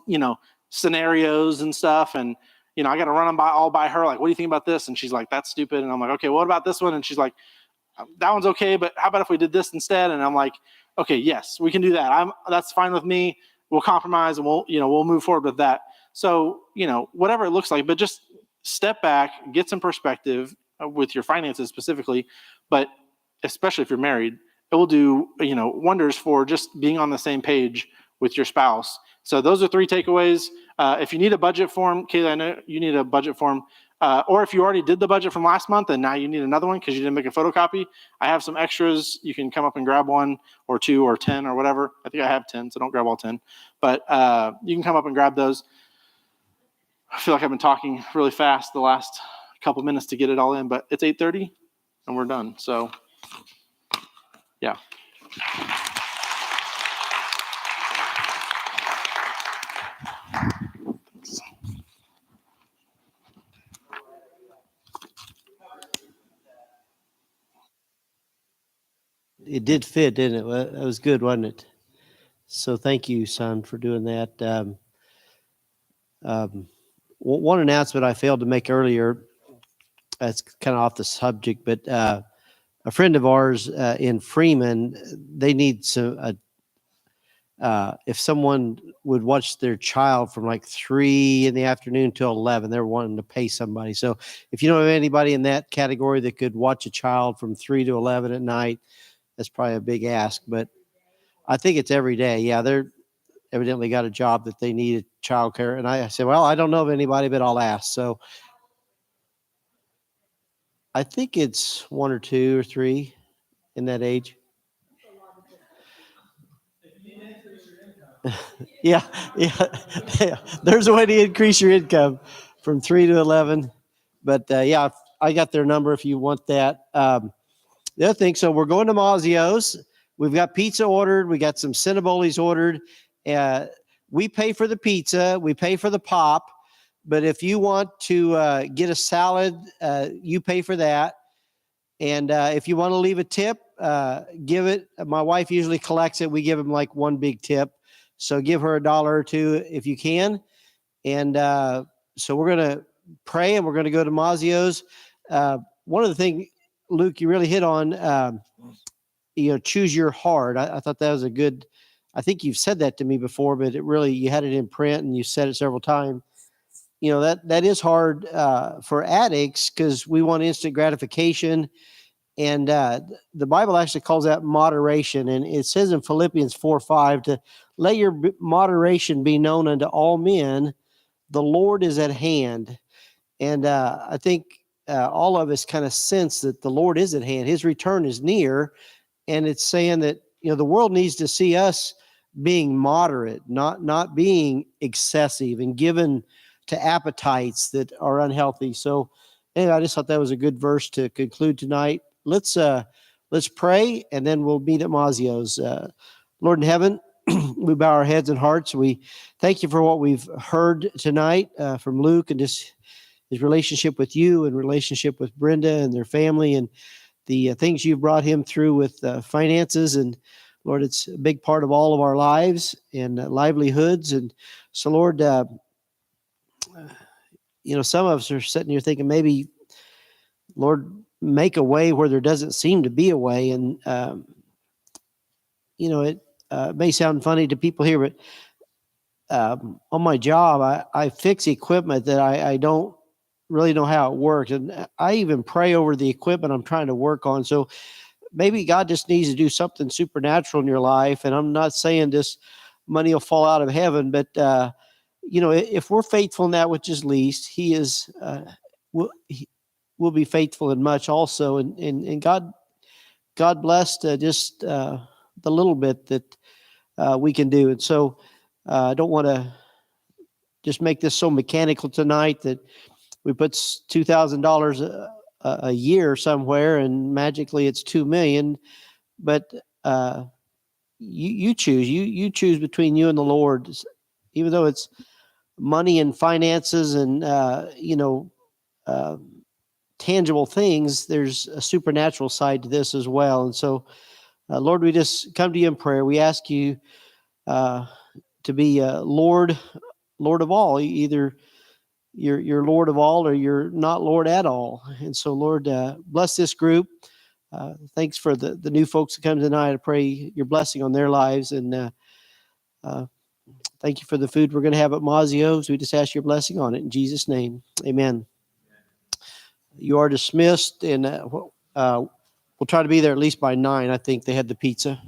scenarios and stuff. And, I got to run them all by her. Like, what do you think about this? And she's like, that's stupid. And I'm like, okay, what about this one? And she's like, that one's okay, but how about if we did this instead? And I'm like, okay, yes, we can do that. That's fine with me. We'll compromise, and we'll move forward with that. So, whatever it looks like, but just step back, get some perspective with your finances specifically, but especially if you're married, it will do, wonders for just being on the same page with your spouse. So those are 3 takeaways. If you need a budget form, Kayla, I know you need a budget form. Or if you already did the budget from last month and now you need another one because you didn't make a photocopy, I have some extras. You can come up and grab 1 or 2 or 10 or whatever. I think I have 10, so don't grab all 10. But you can come up and grab those. I feel like I've been talking really fast the last couple minutes to get it all in, but it's 8:30 and we're done. So, yeah. It did fit, didn't it? Well, that was good, wasn't it? So thank you, son, for doing that. One announcement I failed to make earlier, that's kind of off the subject, but a friend of ours in Freeman, they need some, if someone would watch their child from like 3 in the afternoon till 11, they're wanting to pay somebody. So if you know of anybody in that category that could watch a child from 3 to 11 at night, that's probably a big ask, but I think it's every day. Yeah, they're evidently got a job that they needed childcare. And I said, well, I don't know of anybody, but I'll ask. So I think it's 1 or 2 or 3 in that age. Yeah, yeah. There's a way to increase your income from 3 to 11. But yeah, I got their number if you want that. The other thing, so we're going to Mazzio's. We've got pizza ordered. We got some Cinnabolis ordered. We pay for the pizza. We pay for the pop. But if you want to get a salad, you pay for that. And if you want to leave a tip, give it. My wife usually collects it. We give them like one big tip. So give her $1 or $2 if you can. And so we're going to pray and we're going to go to Mazzio's. One of the things, Luke, you really hit on, choose your heart. I thought that was a good, I think you've said that to me before, but it really, you had it in print and you said it several times. That is hard for addicts because we want instant gratification. And the Bible actually calls that moderation. And it says in Philippians 4:5 to let your moderation be known unto all men. The Lord is at hand. And I think all of us kind of sense that the Lord is at hand. His return is near. And it's saying that, the world needs to see us being moderate, not being excessive and given to appetites that are unhealthy. So anyway, I just thought that was a good verse to conclude tonight. Let's pray, and then we'll meet at Mazzio's. Lord in heaven, we bow our heads and hearts. We thank you for what we've heard tonight from Luke and just his relationship with you and relationship with Brenda and their family and the things you've brought him through with finances. And Lord, it's a big part of all of our lives and livelihoods. And so, Lord, some of us are sitting here thinking maybe, Lord, make a way where there doesn't seem to be a way. And, it may sound funny to people here, but on my job, I fix equipment that I don't really know how it works. And I even pray over the equipment I'm trying to work on. So maybe God just needs to do something supernatural in your life. And I'm not saying this money will fall out of heaven, but, if we're faithful in that which is least, he is, will be faithful in much also. And God blessed just the little bit that we can do. And so I don't want to just make this so mechanical tonight that we put $2,000 a year somewhere and magically it's $2 million. But you choose. You choose between you and the Lord, even though it's money and finances and tangible things. There's a supernatural side to this as well. And so, Lord, we just come to you in prayer. We ask you to be Lord of all. Either you're Lord of all or you're not Lord at all. And so, Lord, bless this group. Thanks for the new folks that come tonight. I pray your blessing on their lives. And thank you for the food we're going to have at Mazzio's. We just ask your blessing on it in Jesus' name. Amen. You are dismissed, and we'll try to be there at least by 9. I think they had the pizza.